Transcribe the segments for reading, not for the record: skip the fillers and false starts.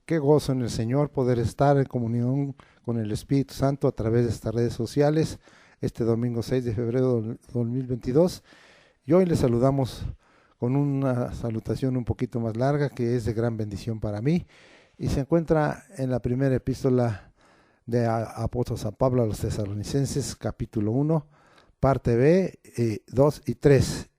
Qué gozo en el Señor poder estar en comunión con el Espíritu Santo a través de estas redes sociales este domingo 6 de febrero de 2022. Y hoy les saludamos con una salutación un poquito más larga que es de gran bendición para mí y se encuentra en la primera epístola de apóstol San Pablo a los Tesalonicenses, capítulo 1, parte B, 2 y 3.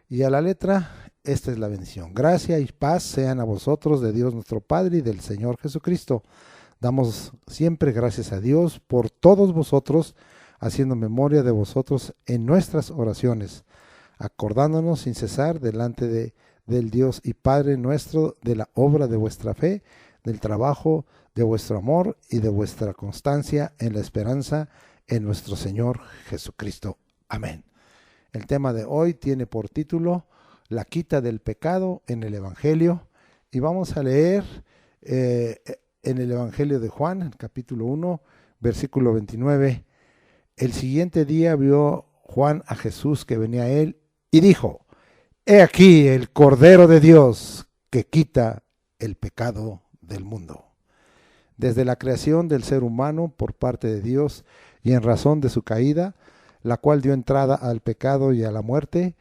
Y a la letra, esta es la bendición. Gracia y paz sean a vosotros de Dios nuestro Padre y del Señor Jesucristo. Damos siempre gracias a Dios por todos vosotros, haciendo memoria de vosotros en nuestras oraciones, acordándonos sin cesar delante del Dios y Padre nuestro de la obra de vuestra fe, del trabajo de vuestro amor y de vuestra constancia en la esperanza en nuestro Señor Jesucristo. Amén. El tema de hoy tiene por título La quita del pecado en el Evangelio, y vamos a leer en el Evangelio de Juan, en capítulo 1, versículo 29. El siguiente día vio Juan a Jesús que venía a él y dijo: He aquí el Cordero de Dios que quita el pecado del mundo. Desde la creación del ser humano por parte de Dios y en razón de su caída, la cual dio entrada al pecado y a la muerte,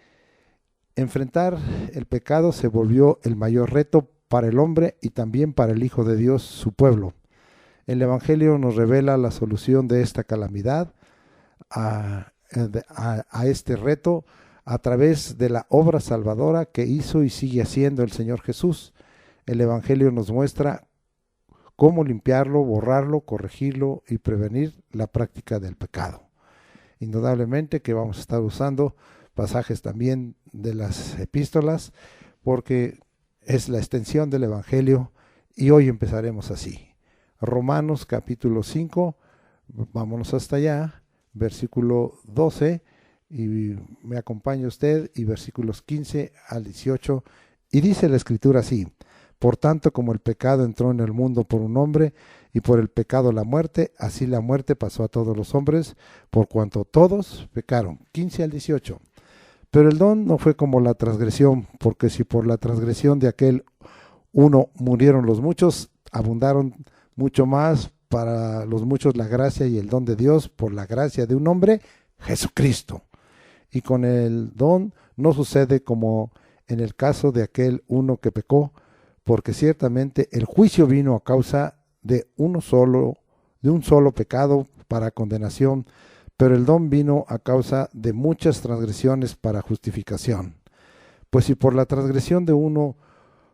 enfrentar el pecado se volvió el mayor reto para el hombre y también para el Hijo de Dios, su pueblo. El Evangelio nos revela la solución de esta calamidad, a este reto, a través de la obra salvadora que hizo y sigue haciendo el Señor Jesús. El Evangelio nos muestra cómo limpiarlo, borrarlo, corregirlo y prevenir la práctica del pecado. Indudablemente que vamos a estar usando pasajes también de las epístolas porque es la extensión del Evangelio y hoy empezaremos así. Romanos capítulo 5, vámonos hasta allá, versículo 12 y me acompaña usted, y versículos 15 al 18, y dice la escritura así: Por tanto, como el pecado entró en el mundo por un hombre, y por el pecado la muerte, así la muerte pasó a todos los hombres, por cuanto todos pecaron. 15 al 18. Pero el don no fue como la transgresión, porque si por la transgresión de aquel uno murieron los muchos, abundaron mucho más para los muchos la gracia y el don de Dios por la gracia de un hombre, Jesucristo. Y con el don no sucede como en el caso de aquel uno que pecó, porque ciertamente el juicio vino a causa de un solo pecado para condenación, pero el don vino a causa de muchas transgresiones para justificación. Pues si por la transgresión de uno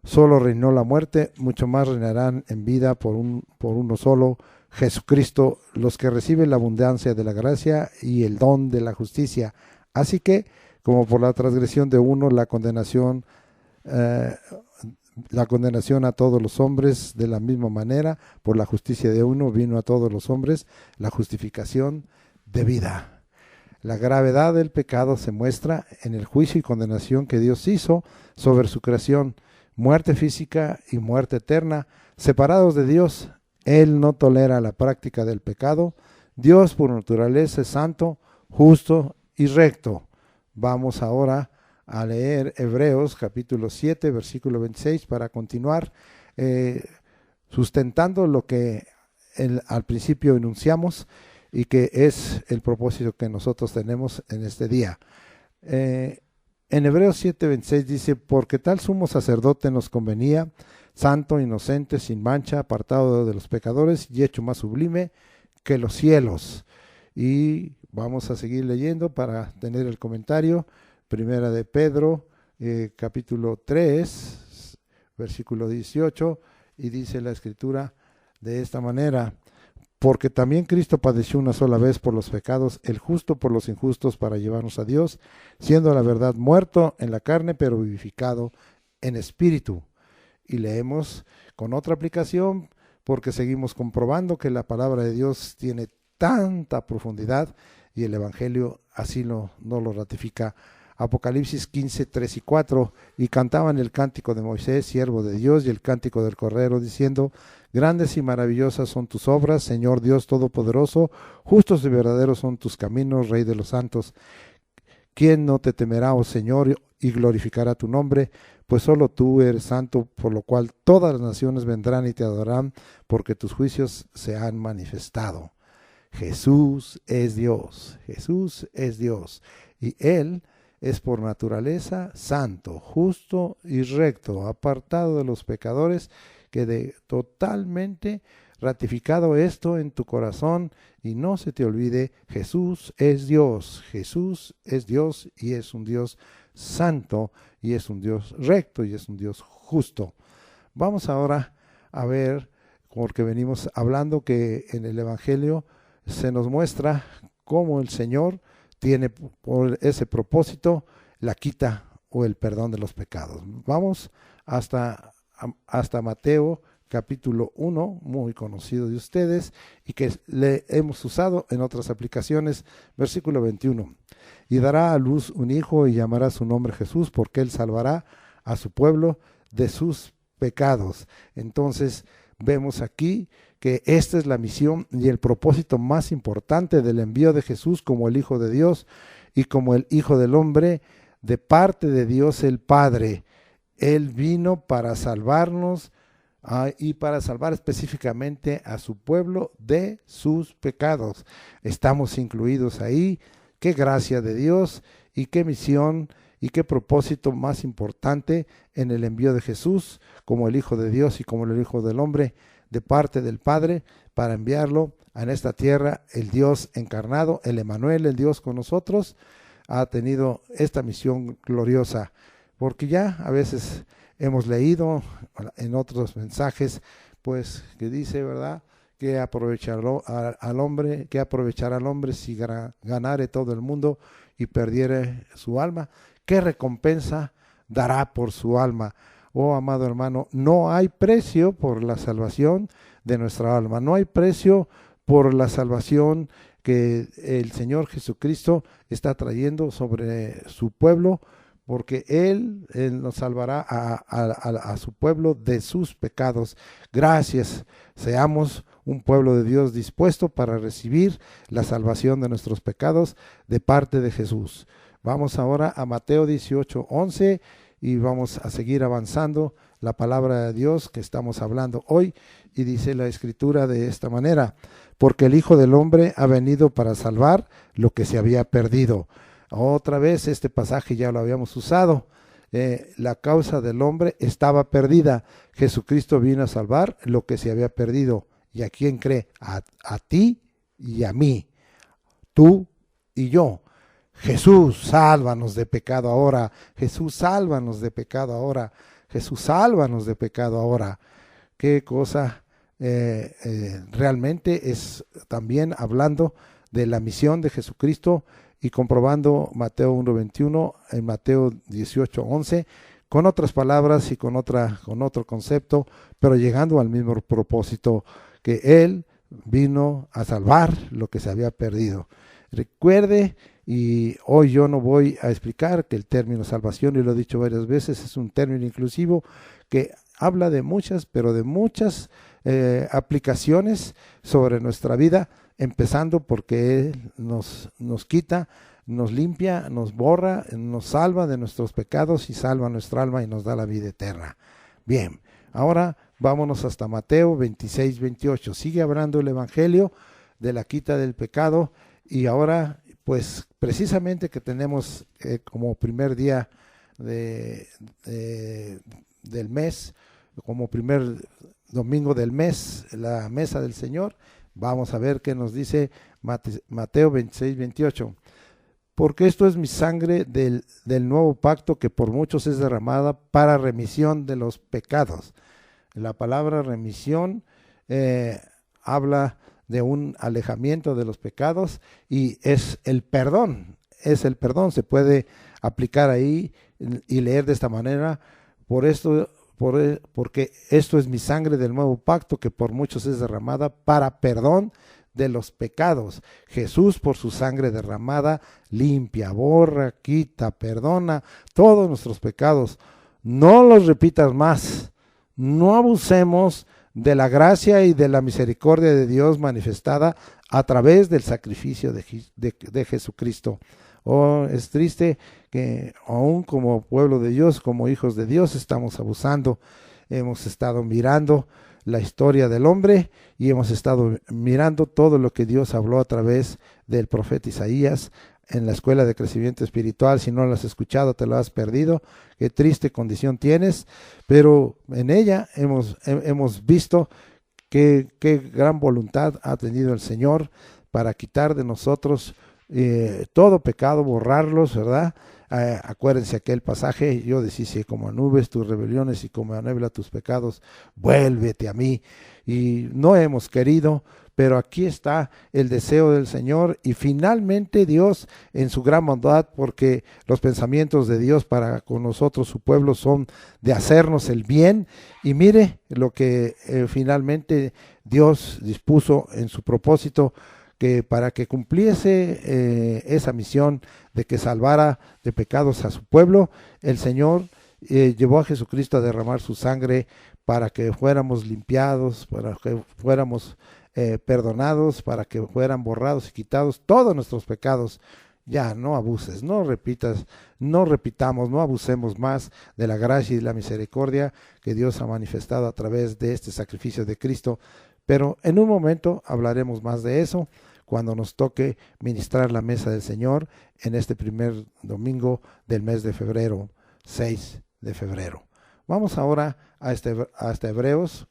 solo reinó la muerte, mucho más reinarán en vida por uno solo, Jesucristo, los que reciben la abundancia de la gracia y el don de la justicia. Así que, como por la transgresión de uno la condenación a todos los hombres, de la misma manera, por la justicia de uno vino a todos los hombres la justificación de vida. La gravedad del pecado se muestra en el juicio y condenación que Dios hizo sobre su creación, muerte física y muerte eterna, separados de Dios. Él no tolera la práctica del pecado. Dios por naturaleza es santo, justo y recto. Vamos ahora a leer Hebreos capítulo 7, versículo 26 para continuar sustentando lo que al principio enunciamos y que es el propósito que nosotros tenemos en este día. En Hebreos 7, 26 dice: Porque tal sumo sacerdote nos convenía, santo, inocente, sin mancha, apartado de los pecadores y hecho más sublime que los cielos. Y vamos a seguir leyendo para tener el comentario. Primera de Pedro, capítulo 3, versículo 18, y dice la escritura de esta manera: Porque también Cristo padeció una sola vez por los pecados, el justo por los injustos, para llevarnos a Dios, siendo la verdad muerto en la carne, pero vivificado en espíritu. Y leemos con otra aplicación, porque seguimos comprobando que la palabra de Dios tiene tanta profundidad y el Evangelio así no lo ratifica. Apocalipsis 15, 3 y 4, y cantaban el cántico de Moisés, siervo de Dios, y el cántico del Cordero, diciendo: Grandes y maravillosas son tus obras, Señor Dios Todopoderoso, justos y verdaderos son tus caminos, Rey de los santos. ¿Quién no te temerá, oh Señor, y glorificará tu nombre? Pues solo tú eres santo, por lo cual todas las naciones vendrán y te adorarán, porque tus juicios se han manifestado. Jesús es Dios, Jesús es Dios, y Él es por naturaleza santo, justo y recto, apartado de los pecadores, que totalmente ratificado esto en tu corazón, y no se te olvide, Jesús es Dios y es un Dios santo, y es un Dios recto, y es un Dios justo. Vamos ahora a ver, porque venimos hablando que en el Evangelio se nos muestra cómo el Señor tiene por ese propósito la quita o el perdón de los pecados. Vamos hasta Mateo capítulo 1, muy conocido de ustedes y que le hemos usado en otras aplicaciones, versículo 21. Y dará a luz un hijo y llamará su nombre Jesús, porque él salvará a su pueblo de sus pecados. Entonces vemos aquí que esta es la misión y el propósito más importante del envío de Jesús como el Hijo de Dios y como el Hijo del Hombre de parte de Dios el Padre. Él vino para salvarnos y para salvar específicamente a su pueblo de sus pecados. Estamos incluidos ahí. Qué gracia de Dios y qué misión y qué propósito más importante en el envío de Jesús como el Hijo de Dios y como el Hijo del Hombre de parte del Padre para enviarlo en esta tierra. El Dios encarnado, el Emmanuel, el Dios con nosotros, ha tenido esta misión gloriosa, porque ya a veces hemos leído en otros mensajes, pues que dice, ¿verdad?, que aprovechará al hombre si ganare todo el mundo y perdiere su alma. ¿Qué recompensa dará por su alma? Oh, amado hermano, no hay precio por la salvación de nuestra alma, no hay precio por la salvación que el Señor Jesucristo está trayendo sobre su pueblo, porque Él nos salvará a su pueblo de sus pecados. Gracias, seamos un pueblo de Dios dispuesto para recibir la salvación de nuestros pecados de parte de Jesús. Vamos ahora a Mateo 18:11 y vamos a seguir avanzando la palabra de Dios que estamos hablando hoy, y dice la Escritura de esta manera: porque el Hijo del Hombre ha venido para salvar lo que se había perdido. Otra vez este pasaje ya lo habíamos usado. La causa del hombre estaba perdida. Jesucristo vino a salvar lo que se había perdido. ¿Y a quién cree? A ti y a mí, tú y yo. Jesús, sálvanos de pecado ahora. Jesús, sálvanos de pecado ahora. Jesús, sálvanos de pecado ahora. Qué cosa realmente es también hablando de la misión de Jesucristo y comprobando Mateo 1:21 en Mateo 18:11 con otras palabras y con otro concepto, pero llegando al mismo propósito, que Él vino a salvar lo que se había perdido. Recuerde, y hoy yo no voy a explicar que el término salvación, y lo he dicho varias veces, es un término inclusivo que habla de muchas, pero de muchas aplicaciones sobre nuestra vida, empezando porque Él nos quita, nos limpia, nos borra, nos salva de nuestros pecados y salva nuestra alma y nos da la vida eterna. Bien, ahora vámonos hasta Mateo 26:28. Sigue hablando el Evangelio de la quita del pecado, y ahora pues precisamente que tenemos como primer día del mes, como primer domingo del mes, la mesa del Señor. Vamos a ver qué nos dice Mateo 26:28. Porque esto es mi sangre del nuevo pacto, que por muchos es derramada para remisión de los pecados. La palabra remisión habla de un alejamiento de los pecados, y es el perdón, se puede aplicar ahí y leer de esta manera: porque esto es mi sangre del nuevo pacto, que por muchos es derramada para perdón de los pecados. Jesús, por su sangre derramada, limpia, borra, quita, perdona todos nuestros pecados. No los repitas más, no abusemos de la gracia y de la misericordia de Dios manifestada a través del sacrificio de Jesucristo. Oh, es triste que aún como pueblo de Dios, como hijos de Dios, estamos abusando. Hemos estado mirando la historia del hombre y hemos estado mirando todo lo que Dios habló a través del profeta Isaías en la escuela de crecimiento espiritual. Si no lo has escuchado, te lo has perdido. Qué triste condición tienes, pero en ella hemos visto qué gran voluntad ha tenido el Señor para quitar de nosotros todo pecado, borrarlos, ¿verdad? Acuérdense aquel pasaje, yo deshice como a nubes tus rebeliones y como a niebla tus pecados, vuélvete a mí. Y no hemos querido, pero aquí está el deseo del Señor y finalmente Dios en su gran bondad, porque los pensamientos de Dios para con nosotros, su pueblo, son de hacernos el bien. Y mire lo que finalmente Dios dispuso en su propósito, que para que cumpliese esa misión de que salvara de pecados a su pueblo, el Señor llevó a Jesucristo a derramar su sangre para que fuéramos limpiados, para que fuéramos perdonados, para que fueran borrados y quitados todos nuestros pecados. Ya, no abuses, no repitamos, no abusemos más de la gracia y de la misericordia que Dios ha manifestado a través de este sacrificio de Cristo. Pero en un momento hablaremos más de eso cuando nos toque ministrar la mesa del Señor en este primer domingo del mes de febrero, 6 de febrero. Vamos ahora a este Hebreos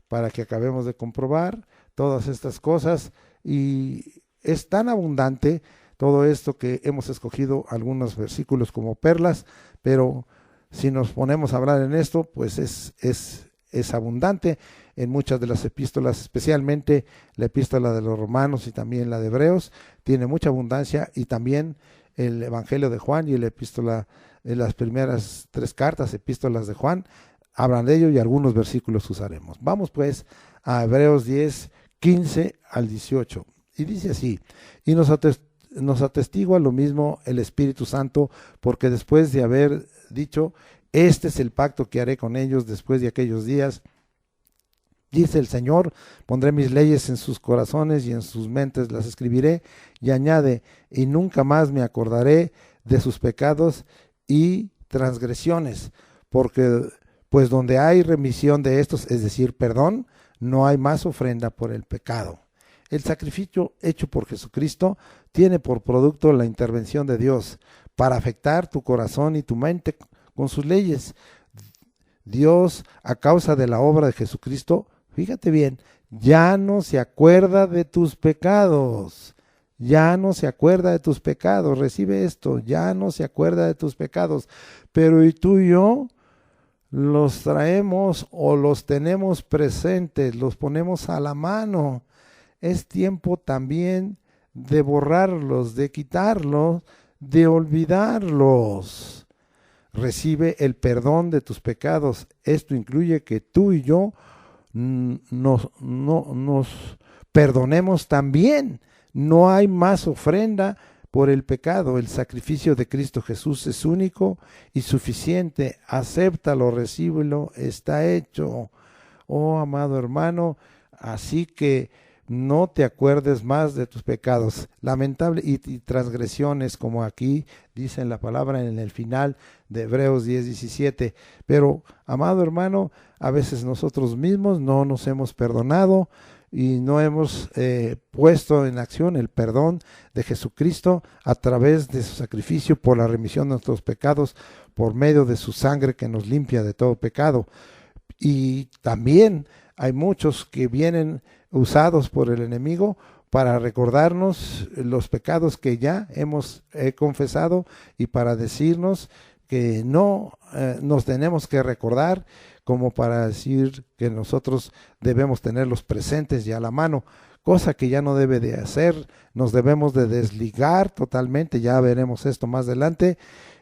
para que acabemos de comprobar todas estas cosas, y es tan abundante todo esto que hemos escogido algunos versículos como perlas, pero si nos ponemos a hablar en esto, pues es abundante en muchas de las epístolas, especialmente la epístola de los Romanos y también la de Hebreos, tiene mucha abundancia, y también el Evangelio de Juan y la epístola, las primeras 3 cartas, epístolas de Juan, hablan de ello y algunos versículos usaremos. Vamos pues a Hebreos 10, 15 al 18, y dice así: y nos atestigua lo mismo el Espíritu Santo, porque después de haber dicho, este es el pacto que haré con ellos después de aquellos días, dice el Señor, pondré mis leyes en sus corazones y en sus mentes las escribiré, y añade, y nunca más me acordaré de sus pecados y transgresiones, porque pues donde hay remisión de estos, es decir, perdón, no hay más ofrenda por el pecado. El sacrificio hecho por Jesucristo tiene por producto la intervención de Dios para afectar tu corazón y tu mente con sus leyes. Dios, a causa de la obra de Jesucristo, fíjate bien, ya no se acuerda de tus pecados. Ya no se acuerda de tus pecados. Recibe esto, ya no se acuerda de tus pecados. Pero ¿y tú y yo? Los traemos o los tenemos presentes, los ponemos a la mano. Es tiempo también de borrarlos, de quitarlos, de olvidarlos. Recibe el perdón de tus pecados. Esto incluye que tú y yo nos perdonemos también. No hay más ofrenda por el pecado. El sacrificio de Cristo Jesús es único y suficiente. Acéptalo, recíbelo, está hecho. Oh, amado hermano, así que no te acuerdes más de tus pecados, lamentable y transgresiones, como aquí dice en la palabra en el final de Hebreos 10:17. Pero, amado hermano, a veces nosotros mismos no nos hemos perdonado y no hemos puesto en acción el perdón de Jesucristo a través de su sacrificio por la remisión de nuestros pecados, por medio de su sangre que nos limpia de todo pecado. Y también hay muchos que vienen usados por el enemigo para recordarnos los pecados que ya hemos confesado y para decirnos que no nos tenemos que recordar, como para decir que nosotros debemos tenerlos presentes y a la mano, cosa que ya no debe de hacer. Nos debemos de desligar totalmente, ya veremos esto más adelante.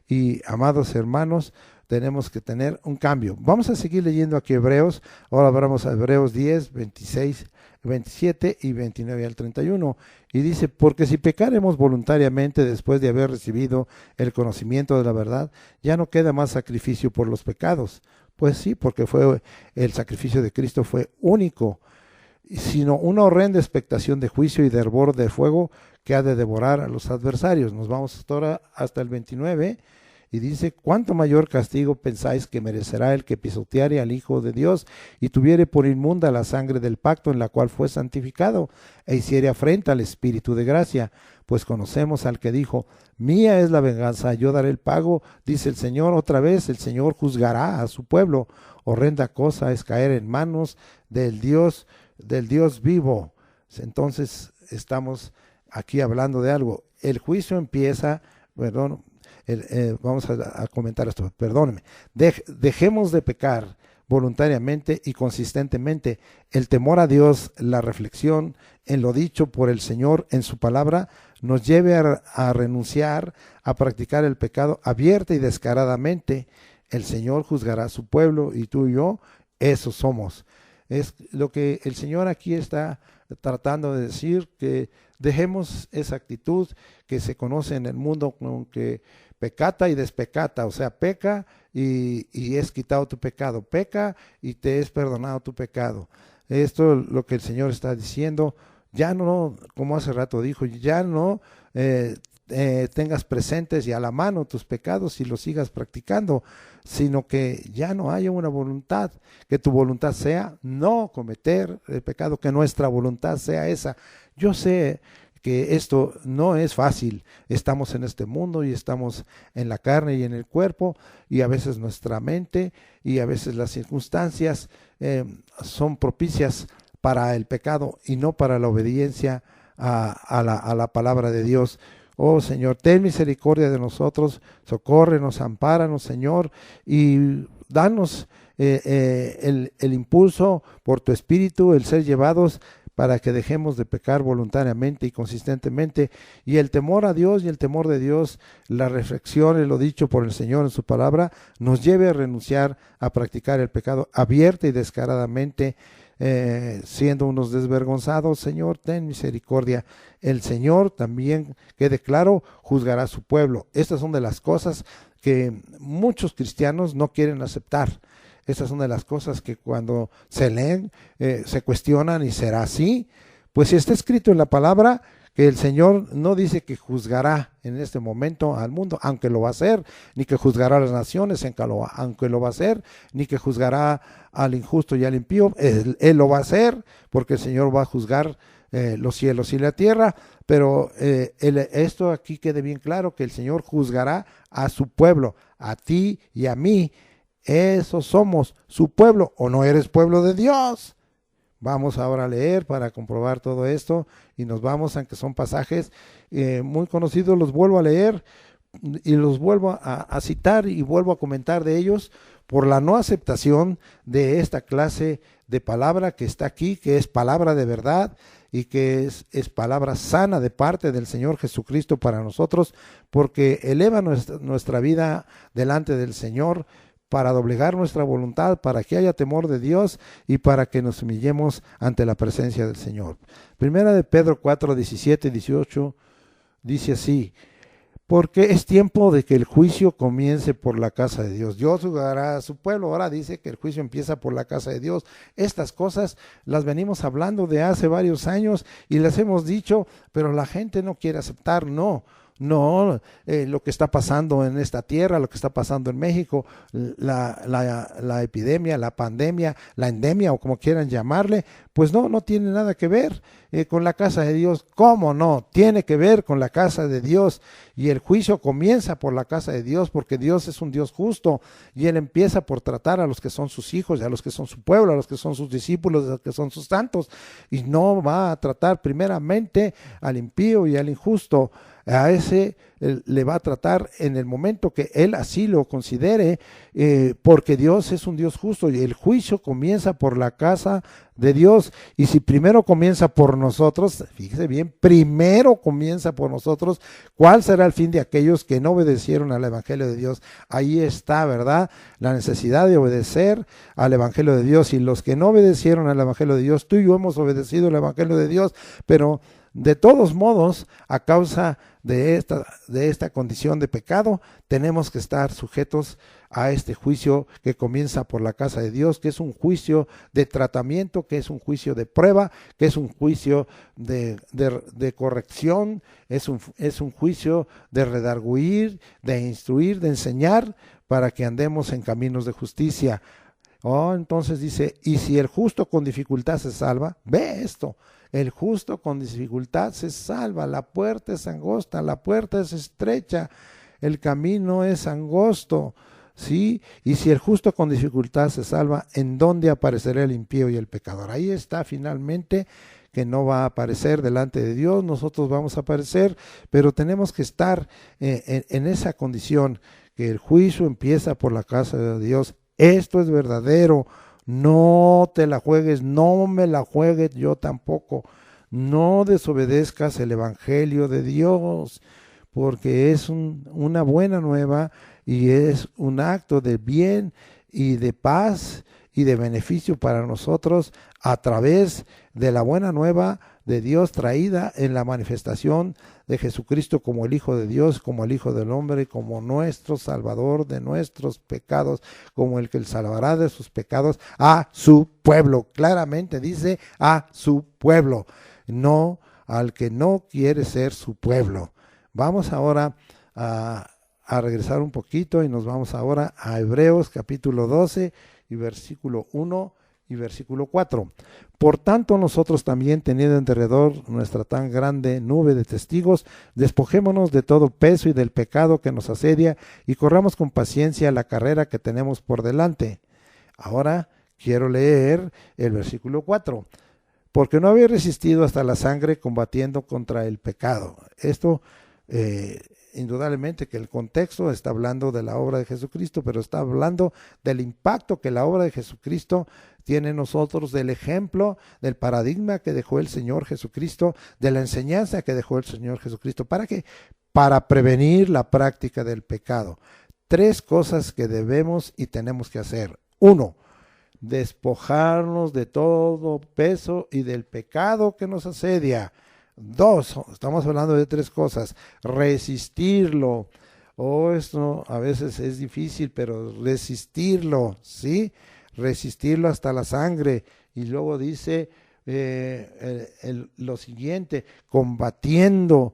Y amados hermanos, tenemos que tener un cambio. Vamos a seguir leyendo aquí Hebreos. Ahora vamos a Hebreos 10, 26, 27 y 29 al 31. Y dice, porque si pecaremos voluntariamente después de haber recibido el conocimiento de la verdad, ya no queda más sacrificio por los pecados. Pues sí, porque el sacrificio de Cristo fue único sino una horrenda expectación de juicio y de hervor de fuego que ha de devorar a los adversarios. Nos vamos hasta ahora hasta el 29 y dice: ¿cuánto mayor castigo pensáis que merecerá el que pisoteare al Hijo de Dios y tuviere por inmunda la sangre del pacto en la cual fue santificado e hiciere afrenta al Espíritu de gracia? Pues conocemos al que dijo: mía es la venganza, yo daré el pago, dice el Señor. Otra vez el Señor juzgará a su pueblo. Horrenda cosa es caer en manos del Dios vivo. Entonces estamos aquí hablando de algo. El juicio empieza, perdón, vamos a comentar esto, perdónenme. Dejemos de pecar voluntariamente y consistentemente. El temor a Dios, la reflexión en lo dicho por el Señor en su palabra, nos lleve a renunciar a practicar el pecado abierta y descaradamente. El Señor juzgará a su pueblo y tú y yo, esos somos. Es lo que el Señor aquí está tratando de decir, que dejemos esa actitud que se conoce en el mundo como que pecata y despecata, o sea, peca y es quitado tu pecado, peca y te es perdonado tu pecado. Esto es lo que el Señor está diciendo. Ya no, como hace rato dijo, ya no tengas presentes y a la mano tus pecados y los sigas practicando, sino que ya no haya una voluntad, que tu voluntad sea no cometer el pecado, que nuestra voluntad sea esa. Yo sé que esto no es fácil, estamos en este mundo y estamos en la carne y en el cuerpo, y a veces nuestra mente y a veces las circunstancias son propicias para el pecado y no para la obediencia a la palabra de Dios. Oh Señor, ten misericordia de nosotros, socórrenos, ampáranos, Señor, y danos el impulso por tu Espíritu, el ser llevados para que dejemos de pecar voluntariamente y consistentemente, y el temor a Dios y el temor de Dios, la reflexión en lo dicho por el Señor en su palabra, nos lleve a renunciar a practicar el pecado abierta y descaradamente, siendo unos desvergonzados. Señor, ten misericordia. El Señor también, quede claro, juzgará a su pueblo. Estas son de las cosas que muchos cristianos no quieren aceptar. Estas son de las cosas que cuando se leen se cuestionan, y será así. Pues si está escrito en la palabra que el Señor no dice que juzgará en este momento al mundo, aunque lo va a hacer, ni que juzgará a las naciones, aunque lo va a hacer, ni que juzgará al injusto y al impío. Él lo va a hacer, porque el Señor va a juzgar los cielos y la tierra. Pero esto aquí quede bien claro, que el Señor juzgará a su pueblo, a ti y a mí. Esos somos su pueblo, o no eres pueblo de Dios. Vamos ahora a leer para comprobar todo esto, y nos vamos, aunque son pasajes muy conocidos, los vuelvo a leer y los vuelvo a citar y vuelvo a comentar de ellos, por la no aceptación de esta clase de palabra que está aquí, que es palabra de verdad y que es palabra sana de parte del Señor Jesucristo para nosotros, porque eleva nuestra vida delante del Señor, para doblegar nuestra voluntad, para que haya temor de Dios y para que nos humillemos ante la presencia del Señor. Primera de Pedro 4, 17 y 18 dice así: porque es tiempo de que el juicio comience por la casa de Dios. Dios juzgará a su pueblo. Ahora dice que el juicio empieza por la casa de Dios. Estas cosas las venimos hablando de hace varios años y las hemos dicho, pero la gente no quiere aceptar. No, lo que está pasando en esta tierra, lo que está pasando en México, la epidemia, la pandemia, la endemia, o como quieran llamarle, pues no tiene nada que ver con la casa de Dios. ¿Cómo no? Tiene que ver con la casa de Dios, y el juicio comienza por la casa de Dios, porque Dios es un Dios justo, y Él empieza por tratar a los que son sus hijos, a los que son su pueblo, a los que son sus discípulos, a los que son sus santos, y no va a tratar primeramente al impío y al injusto. A ese le va a tratar en el momento que él así lo considere, porque Dios es un Dios justo, y el juicio comienza por la casa de Dios. Y si primero comienza por nosotros, fíjese bien, primero comienza por nosotros, ¿cuál será el fin de aquellos que no obedecieron al Evangelio de Dios? Ahí está, ¿verdad?, la necesidad de obedecer al Evangelio de Dios. Y los que no obedecieron al Evangelio de Dios, tú y yo hemos obedecido el Evangelio de Dios, pero De todos modos, a causa de esta condición de pecado, tenemos que estar sujetos a este juicio que comienza por la casa de Dios, que es un juicio de tratamiento, que es un juicio de prueba, que es un juicio de corrección, es un juicio de redarguir, de instruir, de enseñar, para que andemos en caminos de justicia. Entonces dice, y si el justo con dificultad se salva, ve esto, el justo con dificultad se salva, la puerta es angosta, la puerta es estrecha, el camino es angosto, ¿sí? Y si el justo con dificultad se salva, ¿en dónde aparecerá el impío y el pecador? Ahí está finalmente, que no va a aparecer delante de Dios, nosotros vamos a aparecer, pero tenemos que estar en esa condición, que el juicio empieza por la casa de Dios. Esto es verdadero, no te la juegues, no me la juegues yo tampoco, no desobedezcas el evangelio de Dios, porque es una buena nueva y es un acto de bien y de paz y de beneficio para nosotros a través de la buena nueva de Dios traída en la manifestación de Jesucristo como el Hijo de Dios, como el Hijo del Hombre, como nuestro Salvador de nuestros pecados, como el que Él salvará de sus pecados a su pueblo. Claramente dice a su pueblo, no al que no quiere ser su pueblo. Vamos ahora a regresar un poquito y nos vamos ahora a Hebreos capítulo 12 y versículo 1 y versículo 4. Por tanto, nosotros también, teniendo en derredor nuestra tan grande nube de testigos, despojémonos de todo peso y del pecado que nos asedia y corramos con paciencia la carrera que tenemos por delante. Ahora quiero leer el versículo 4. Porque no había resistido hasta la sangre combatiendo contra el pecado. Esto indudablemente que el contexto está hablando de la obra de Jesucristo, pero está hablando del impacto que la obra de Jesucristo tiene en nosotros, del ejemplo, del paradigma que dejó el Señor Jesucristo, de la enseñanza que dejó el Señor Jesucristo. ¿Para qué? Para prevenir la práctica del pecado. 3 cosas que debemos y tenemos que hacer. 1, despojarnos de todo peso y del pecado que nos asedia. 2, estamos hablando de 3 cosas, resistirlo. Esto a veces es difícil, pero resistirlo, ¿sí? Resistirlo hasta la sangre. Y luego dice lo siguiente, combatiendo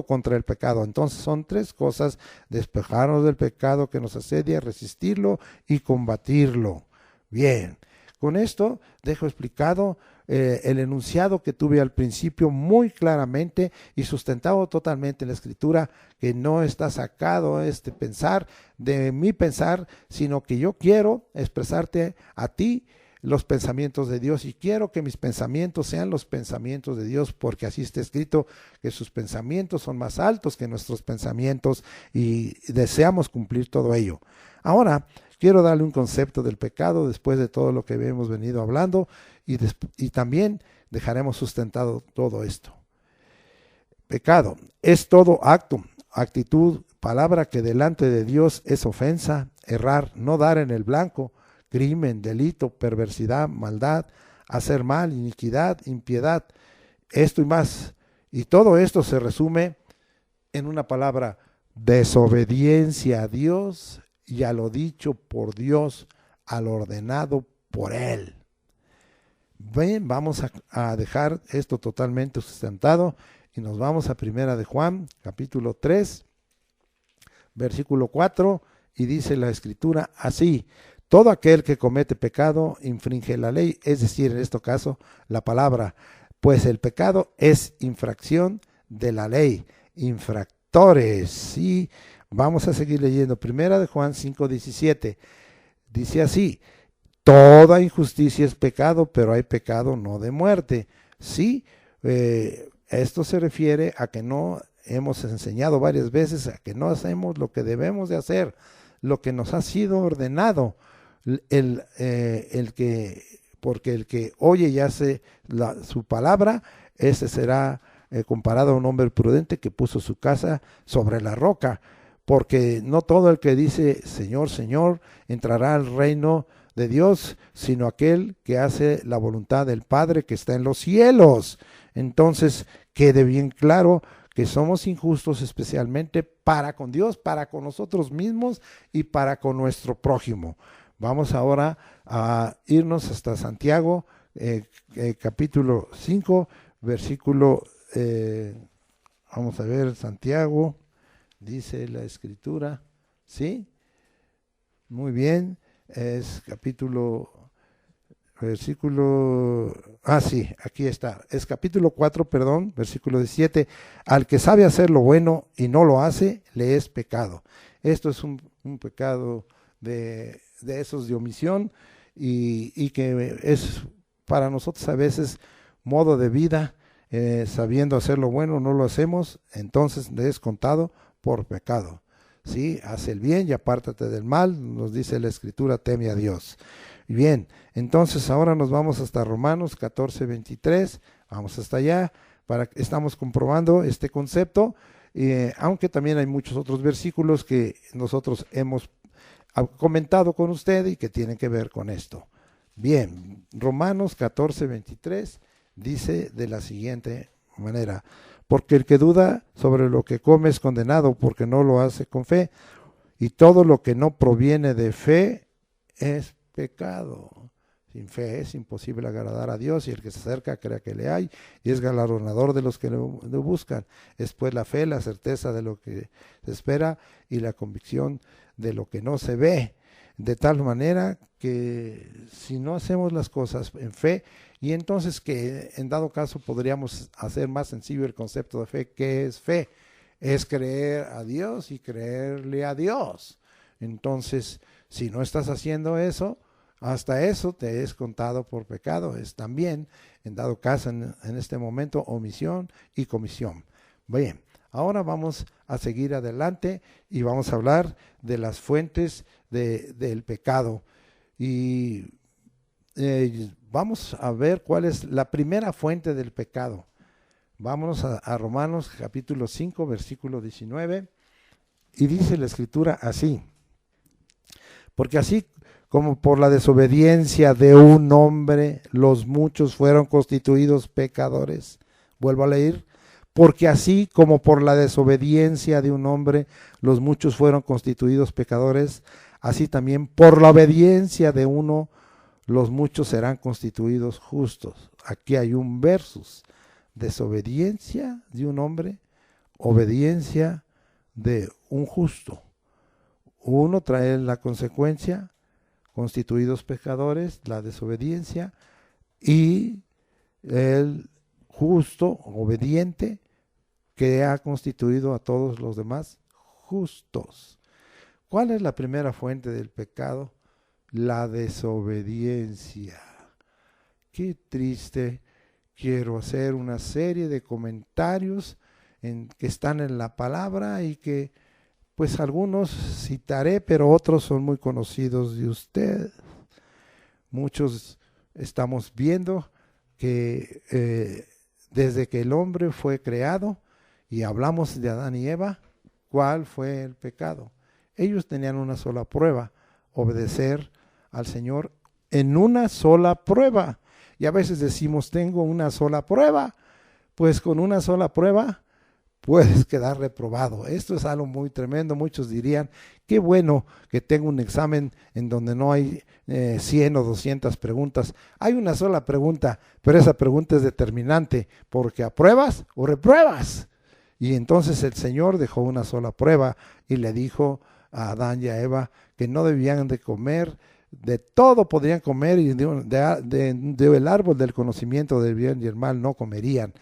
contra el pecado. Entonces son 3 cosas: despejarnos del pecado que nos asedia, resistirlo y combatirlo. Bien, con esto dejo explicado el enunciado que tuve al principio muy claramente y sustentado totalmente en la Escritura, que no está sacado pensar de mi pensar, sino que yo quiero expresarte a ti los pensamientos de Dios, y quiero que mis pensamientos sean los pensamientos de Dios, porque así está escrito, que sus pensamientos son más altos que nuestros pensamientos, y deseamos cumplir todo ello. Ahora quiero darle un concepto del pecado después de todo lo que hemos venido hablando, y también dejaremos sustentado todo esto. Pecado es todo acto, actitud, palabra que delante de Dios es ofensa, errar, no dar en el blanco, crimen, delito, perversidad, maldad, hacer mal, iniquidad, impiedad, esto y más. Y todo esto se resume en una palabra: desobediencia a Dios y a lo dicho por Dios, a lo ordenado por Él. Bien, vamos a dejar esto totalmente sustentado y nos vamos a 1 de Juan, capítulo 3, versículo 4, y dice la Escritura así: todo aquel que comete pecado infringe la ley, es decir, en este caso, la palabra, pues el pecado es infracción de la ley, infractores. Sí, vamos a seguir leyendo 1 de Juan 5:17, dice así: toda injusticia es pecado, pero hay pecado no de muerte. Sí, esto se refiere a que no hemos enseñado varias veces, a que no hacemos lo que debemos de hacer, lo que nos ha sido ordenado. Porque el que oye y hace su palabra, ese será comparado a un hombre prudente que puso su casa sobre la roca. Porque no todo el que dice Señor, Señor entrará al reino de Dios, sino aquel que hace la voluntad del Padre que está en los cielos. Entonces, quede bien claro que somos injustos especialmente para con Dios, para con nosotros mismos y para con nuestro prójimo. Vamos ahora a irnos hasta Santiago, capítulo 5, versículo, vamos a ver, Santiago, dice la Escritura, ¿sí? Muy bien, es sí, aquí está, es capítulo 4, perdón, versículo 17, al que sabe hacer lo bueno y no lo hace, le es pecado. Esto es un pecado de esos de omisión y que es para nosotros a veces modo de vida, sabiendo hacer lo bueno, no lo hacemos, entonces le es contado por pecado. ¿Sí? Haz el bien y apártate del mal, nos dice la Escritura, teme a Dios. Bien, entonces ahora nos vamos hasta Romanos 14, 23, vamos hasta allá, estamos comprobando este concepto, aunque también hay muchos otros versículos que nosotros hemos comentado con usted y que tienen que ver con esto. Bien, Romanos 14, 23 dice de la siguiente manera: porque el que duda sobre lo que come es condenado porque no lo hace con fe, y todo lo que no proviene de fe es pecado. Sin fe es imposible agradar a Dios, y el que se acerca crea que le hay, y es galardonador de los que lo buscan. Es pues la fe, la certeza de lo que se espera, y la convicción de lo que no se ve. De tal manera que si no hacemos las cosas en fe, y entonces que en dado caso podríamos hacer más sencillo el concepto de fe. ¿Qué es fe? Es creer a Dios y creerle a Dios. Entonces, si no estás haciendo eso, hasta eso te es contado por pecado. Es también, en dado caso, en este momento, omisión y comisión. Bien, ahora vamos a seguir adelante y vamos a hablar de las fuentes del pecado. Y vamos a ver cuál es la primera fuente del pecado. Vámonos a Romanos capítulo 5, versículo 19, y dice la Escritura así: porque así como por la desobediencia de un hombre los muchos fueron constituidos pecadores. Vuelvo a leer: porque así como por la desobediencia de un hombre los muchos fueron constituidos pecadores, así también por la obediencia de uno los muchos serán constituidos justos. Aquí hay un versus: desobediencia de un hombre, obediencia de un justo. Uno trae la consecuencia, constituidos pecadores, la desobediencia, y el justo, obediente, que ha constituido a todos los demás justos. ¿Cuál es la primera fuente del pecado? La desobediencia. Qué triste. Quiero hacer una serie de comentarios que están en la palabra y que pues algunos citaré, pero otros son muy conocidos de usted. Muchos estamos viendo que desde que el hombre fue creado, y hablamos de Adán y Eva, ¿cuál fue el pecado? Ellos tenían una sola prueba: obedecer al Señor en una sola prueba. Y a veces decimos, tengo una sola prueba. Pues con una sola prueba puedes quedar reprobado. Esto es algo muy tremendo. Muchos dirían, qué bueno que tengo un examen en donde no hay 100 o 200 preguntas. Hay una sola pregunta, pero esa pregunta es determinante, porque apruebas o repruebas. Y entonces el Señor dejó una sola prueba y le dijo a Adán y a Eva que no debían de comer. De todo podrían comer, y del árbol del conocimiento del bien y el mal no comerían.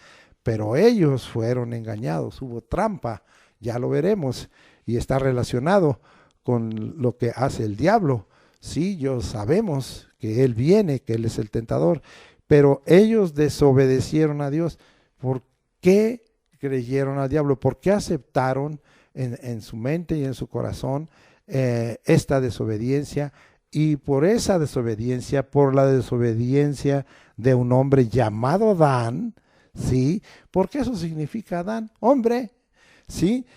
Pero ellos fueron engañados, hubo trampa, ya lo veremos, y está relacionado con lo que hace el diablo. Sí, yo sabemos que él viene, que él es el tentador, pero ellos desobedecieron a Dios. ¿Por qué creyeron al diablo? ¿Por qué aceptaron en su mente y en su corazón esta desobediencia? Y por esa desobediencia, por la desobediencia de un hombre llamado Adán, ¿sí? Porque eso significa Adán, hombre, ¿sí?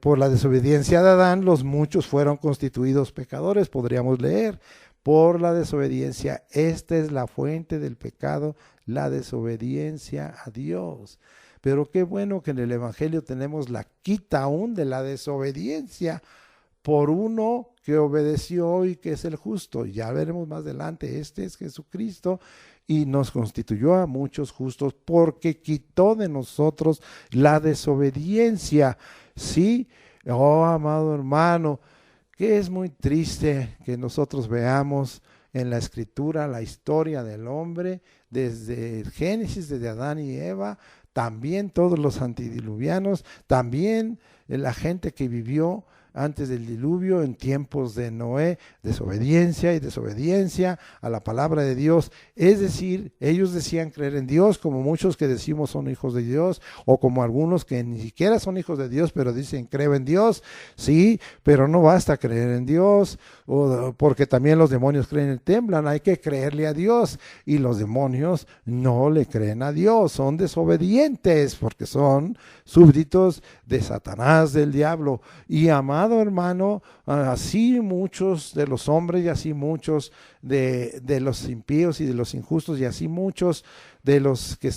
Por la desobediencia de Adán, los muchos fueron constituidos pecadores, podríamos leer. por la desobediencia. Esta es la fuente del pecado, la desobediencia a Dios. Pero qué bueno que en el Evangelio tenemos la quita aún de la desobediencia por uno que obedeció y que es el justo. Ya veremos más adelante, este es Jesucristo y nos constituyó a muchos justos porque quitó de nosotros la desobediencia. Sí, oh amado hermano, que es muy triste que nosotros veamos en la Escritura la historia del hombre desde el Génesis, desde Adán y Eva, también todos los antediluvianos, también la gente que vivió antes del diluvio, en tiempos de Noé, desobediencia y desobediencia a la palabra de Dios. Es decir, ellos decían creer en Dios, como muchos que decimos son hijos de Dios, o como algunos que ni siquiera son hijos de Dios, pero dicen creo en Dios. Sí, pero no basta creer en Dios, porque también los demonios creen y temblan. Hay que creerle a Dios, y los demonios no le creen a Dios, son desobedientes, porque son súbditos de Satanás, del diablo. Y amado hermano, así muchos de los hombres y así muchos de los impíos y de los injustos y así muchos de los que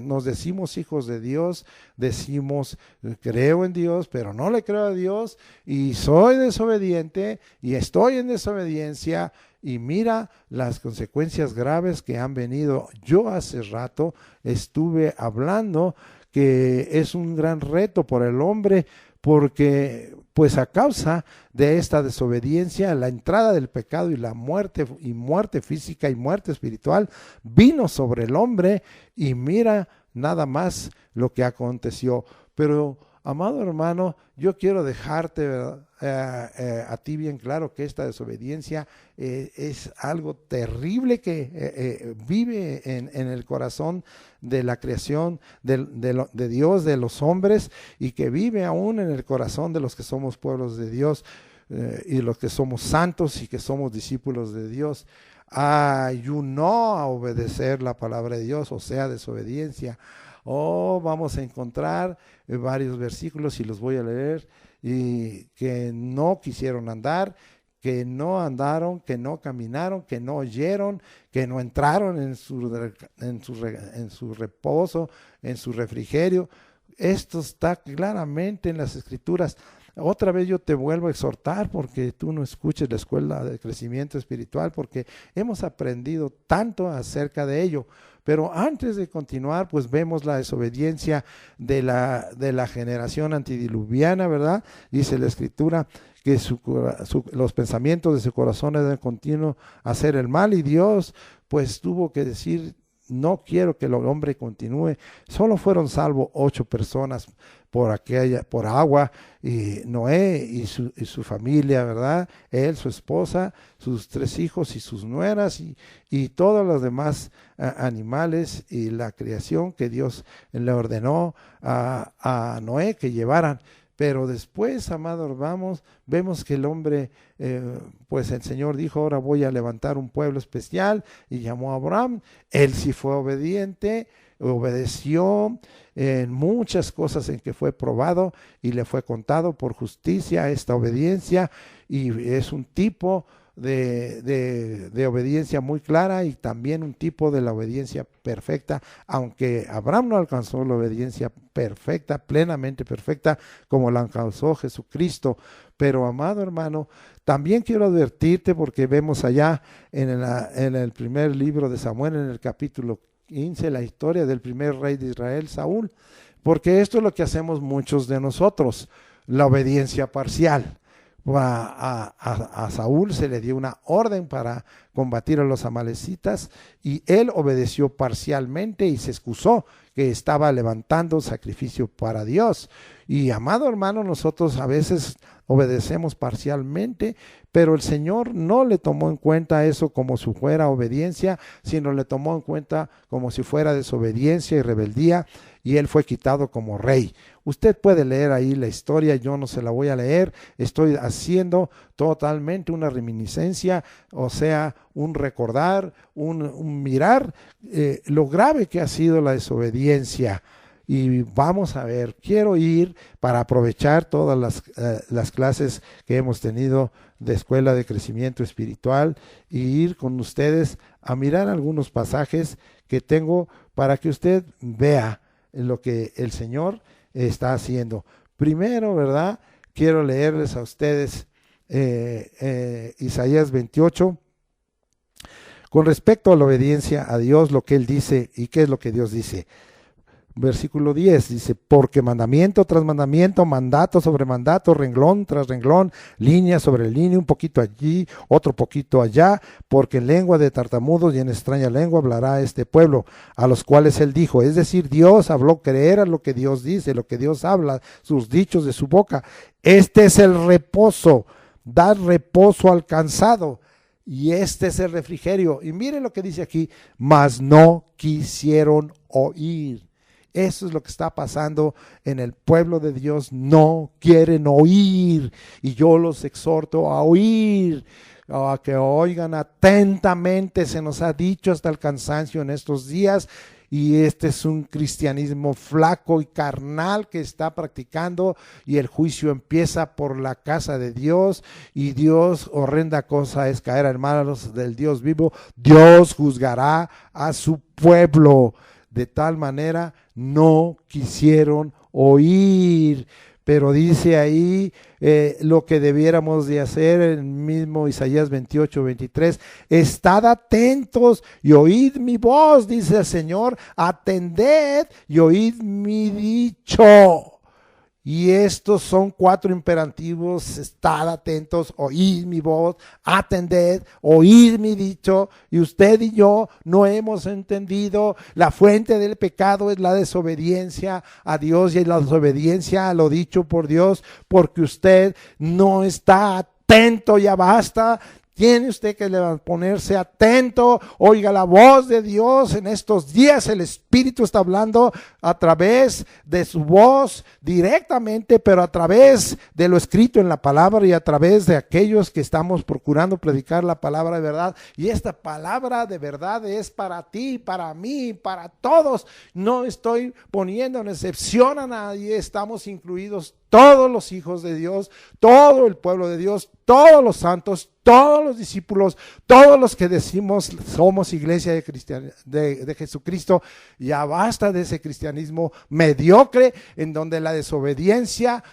nos decimos hijos de Dios, decimos creo en Dios, pero no le creo a Dios y soy desobediente y estoy en desobediencia. Y mira las consecuencias graves que han venido. Yo hace rato estuve hablando que es un gran reto por el hombre, porque pues a causa de esta desobediencia, la entrada del pecado y muerte física y muerte espiritual vino sobre el hombre, y mira nada más lo que aconteció. Pero amado hermano, yo quiero dejarte a ti bien claro que esta desobediencia es algo terrible que vive en el corazón de la creación de Dios, de los hombres, y que vive aún en el corazón de los que somos pueblos de Dios y los que somos santos y que somos discípulos de Dios. Ayunó a obedecer la palabra de Dios, o sea, desobediencia. Vamos a encontrar varios versículos y los voy a leer, y que no quisieron andar, que no andaron, que no caminaron, que no oyeron, que no entraron en su reposo, en su refrigerio. Esto está claramente en las Escrituras. Otra vez yo te vuelvo a exhortar porque tú no escuches la escuela de crecimiento espiritual, porque hemos aprendido tanto acerca de ello. Pero antes de continuar, pues vemos la desobediencia de la generación antediluviana, ¿verdad? Dice la Escritura que los pensamientos de su corazón eran continuo hacer el mal, y Dios pues tuvo que decir: no quiero que el hombre continúe. Solo fueron salvos 8 personas por agua, y Noé y su familia, ¿verdad? Él, su esposa, sus 3 hijos y sus nueras, y todos los demás animales y la creación que Dios le ordenó a Noé que llevaran. Pero después, amados, vemos que el hombre, pues el Señor dijo: ahora voy a levantar un pueblo especial, y llamó a Abraham. Él sí fue obediente, obedeció en muchas cosas en que fue probado, y le fue contado por justicia esta obediencia, y es un tipo de obediencia muy clara, y también un tipo de la obediencia perfecta, aunque Abraham no alcanzó la obediencia perfecta, plenamente perfecta, como la alcanzó Jesucristo. Pero amado hermano, también quiero advertirte, porque vemos allá en el primer libro de Samuel, en el capítulo 15, la historia del primer rey de Israel, Saúl, porque esto es lo que hacemos muchos de nosotros, la obediencia parcial. A Saúl se le dio una orden para combatir a los amalecitas, y él obedeció parcialmente y se excusó que estaba levantando sacrificio para Dios. Y amado hermano, nosotros a veces obedecemos parcialmente, pero el Señor no le tomó en cuenta eso como si fuera obediencia, sino le tomó en cuenta como si fuera desobediencia y rebeldía, y él fue quitado como rey. Usted puede leer ahí la historia, yo no se la voy a leer, estoy haciendo totalmente una reminiscencia, o sea, un recordar, un mirar lo grave que ha sido la desobediencia. y vamos a ver, quiero ir para aprovechar todas las clases que hemos tenido de Escuela de Crecimiento Espiritual y ir con ustedes a mirar algunos pasajes que tengo para que usted vea lo que el Señor está haciendo. Primero, ¿verdad? Quiero leerles a ustedes Isaías 28, con respecto a la obediencia a Dios, lo que Él dice y qué es lo que Dios dice. Versículo 10 dice, porque mandamiento tras mandamiento, mandato sobre mandato, renglón tras renglón, línea sobre línea, un poquito allí, otro poquito allá, porque en lengua de tartamudos y en extraña lengua hablará este pueblo, a los cuales Él dijo. Es decir, Dios habló, creer a lo que Dios dice, lo que Dios habla, sus dichos de su boca. Este es el reposo, dar reposo al cansado. Y este es el refrigerio. Y miren lo que dice aquí, mas no quisieron oír. Eso es lo que está pasando en el pueblo de Dios. No quieren oír. Y yo los exhorto a oír, a que oigan atentamente. Se nos ha dicho hasta el cansancio en estos días. Y este es un cristianismo flaco y carnal que está practicando, y el juicio empieza por la casa de Dios, y Dios, horrenda cosa es caer en manos del Dios vivo. Dios juzgará a su pueblo. De tal manera no quisieron oír. Pero dice ahí lo que debiéramos de hacer, el mismo Isaías 28, 23, estad atentos y oíd mi voz, dice el Señor, atended y oíd mi dicho. Y estos son 4 imperativos: estad atentos, oíd mi voz, atended, oíd mi dicho. Y usted y yo no hemos entendido. La fuente del pecado es la desobediencia a Dios y la desobediencia a lo dicho por Dios, porque usted no está atento. Ya basta. Tiene usted que ponerse atento, oiga la voz de Dios. En estos días el Espíritu está hablando a través de su voz directamente, pero a través de lo escrito en la palabra y a través de aquellos que estamos procurando predicar la palabra de verdad. Y esta palabra de verdad es para ti, para mí, para todos. No estoy poniendo en excepción a nadie, estamos incluidos todos los hijos de Dios, todo el pueblo de Dios, todos los santos, todos los discípulos, todos los que decimos somos iglesia de Jesucristo. Ya basta de ese cristianismo mediocre en donde la desobediencia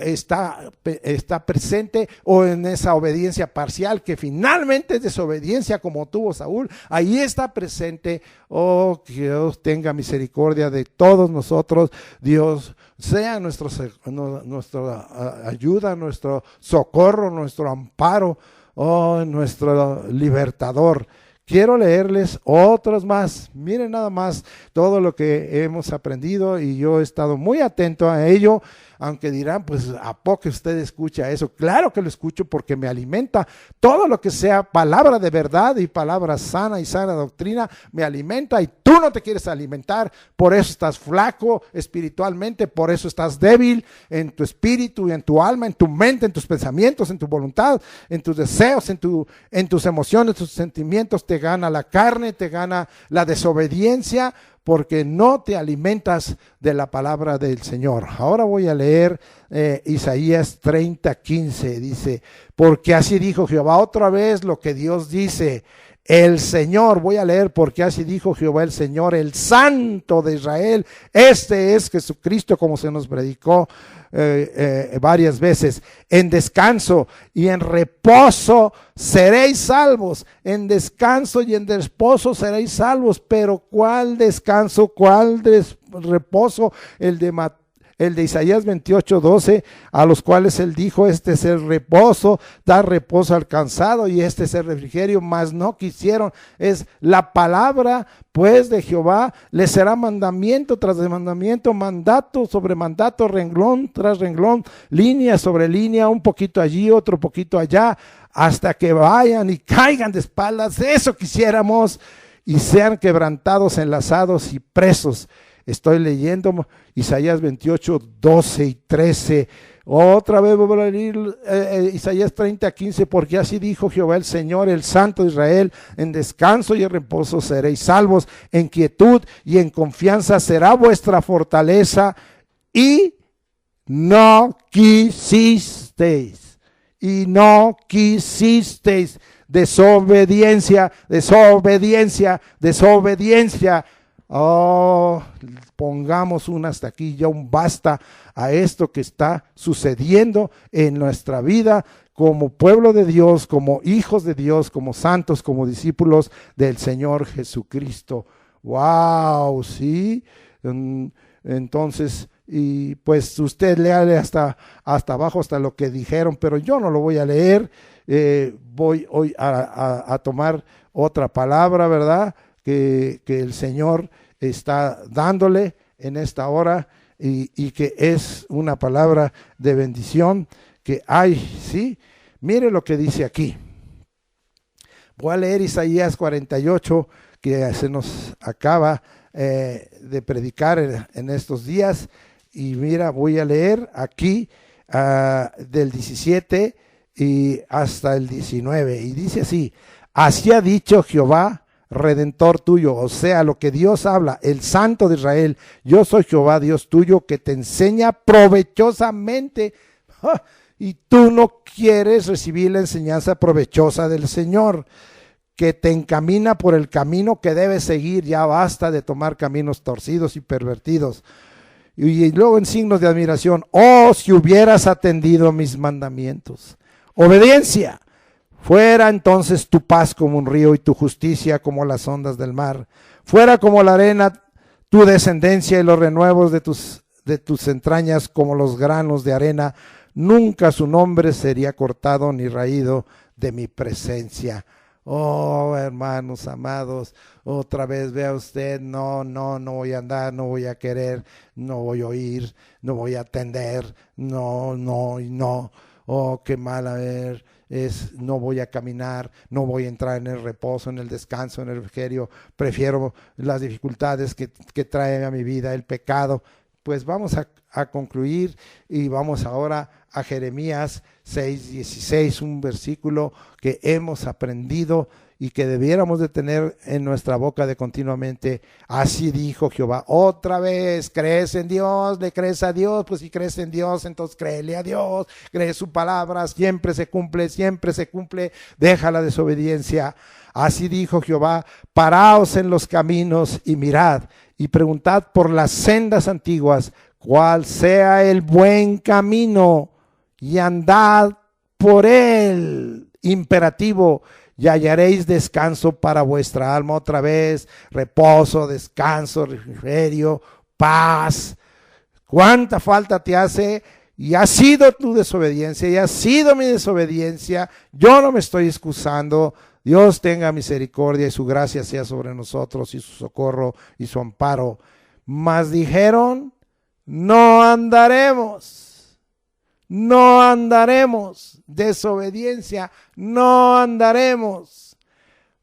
está presente, o en esa obediencia parcial que finalmente es desobediencia como tuvo Saúl. Ahí está presente. Oh, que Dios tenga misericordia de todos nosotros. Dios sea nuestra ayuda, nuestro socorro, nuestro amparo, nuestro libertador. Quiero leerles otros más. Miren nada más todo lo que hemos aprendido, y yo he estado muy atento a ello. Aunque dirán, pues ¿a poco usted escucha eso? Claro que lo escucho, porque me alimenta. Todo lo que sea palabra de verdad y palabra sana y sana doctrina me alimenta, y tú no te quieres alimentar. Por eso estás flaco espiritualmente, por eso estás débil en tu espíritu y en tu alma, en tu mente, en tus pensamientos, en tu voluntad, en tus deseos, en tus emociones, tus sentimientos. Te gana la carne, te gana la desobediencia, porque no te alimentas de la palabra del Señor. Ahora voy a leer Isaías 30:15. Dice, porque así dijo Jehová. Otra vez lo que Dios dice. El Señor, voy a leer, porque así dijo Jehová el Señor, el Santo de Israel. Este es Jesucristo, como se nos predicó varias veces. En descanso y en reposo seréis salvos. En descanso y en reposo seréis salvos. Pero ¿cuál descanso? ¿Cuál reposo? El de Isaías 28:12, a los cuales él dijo, este es el reposo, dar reposo al cansado, y este es el refrigerio, mas no quisieron. Es la palabra pues de Jehová, les será mandamiento tras mandamiento, mandato sobre mandato, renglón tras renglón, línea sobre línea, un poquito allí, otro poquito allá, hasta que vayan y caigan de espaldas. Eso quisiéramos, y sean quebrantados, enlazados y presos. Estoy leyendo Isaías 28:12 y 13. Otra vez voy a leer Isaías 30:15, porque así dijo Jehová el Señor, el Santo de Israel: en descanso y en reposo seréis salvos, en quietud y en confianza será vuestra fortaleza, y no quisisteis, desobediencia. Oh, pongamos un hasta aquí, ya un basta a esto que está sucediendo en nuestra vida como pueblo de Dios, como hijos de Dios, como santos, como discípulos del Señor Jesucristo. Wow, sí. Entonces, y pues usted léale hasta abajo, hasta lo que dijeron, pero yo no lo voy a leer. Voy hoy a tomar otra palabra, ¿verdad? Que el Señor está dándole en esta hora, y que es una palabra de bendición que hay, ¿sí? Mire lo que dice aquí. Voy a leer Isaías 48, que se nos acaba de predicar en estos días, y mira, voy a leer aquí del 17 y hasta el 19, y dice así: así ha dicho Jehová, Redentor tuyo, o sea, lo que Dios habla, el Santo de Israel: yo soy Jehová Dios tuyo, que te enseña provechosamente. Y tú no quieres recibir la enseñanza provechosa del Señor, que te encamina por el camino que debes seguir. Ya basta de tomar caminos torcidos y pervertidos. Y luego en signos de admiración: oh, si hubieras atendido mis mandamientos. Obediencia. Fuera entonces tu paz como un río, y tu justicia como las ondas del mar. Fuera como la arena tu descendencia, y los renuevos de tus entrañas como los granos de arena. Nunca su nombre sería cortado ni raído de mi presencia. Oh, hermanos amados, otra vez vea usted: no voy a andar, no voy a querer, no voy a oír, no voy a atender, no. Oh, qué mal, a ver, no voy a caminar, no voy a entrar en el reposo, en el descanso, en el refrigerio. Prefiero las dificultades que trae a mi vida el pecado. Pues vamos a concluir, y vamos ahora a Jeremías 6:16, un versículo que hemos aprendido y que debiéramos de tener en nuestra boca de continuamente. Así dijo Jehová. Otra vez: ¿crees en Dios? ¿Le crees a Dios? Pues si crees en Dios, entonces créele a Dios, cree su palabra, siempre se cumple, deja la desobediencia. Así dijo Jehová: paraos en los caminos y mirad, y preguntad por las sendas antiguas, cuál sea el buen camino, y andad por él. Imperativo: y hallaréis descanso para vuestra alma. Otra vez: reposo, descanso, refrigerio, paz. ¿Cuánta falta te hace? Y ha sido tu desobediencia, y ha sido mi desobediencia. Yo no me estoy excusando. Dios tenga misericordia, y su gracia sea sobre nosotros, y su socorro y su amparo. Mas dijeron: no andaremos. Desobediencia, no andaremos.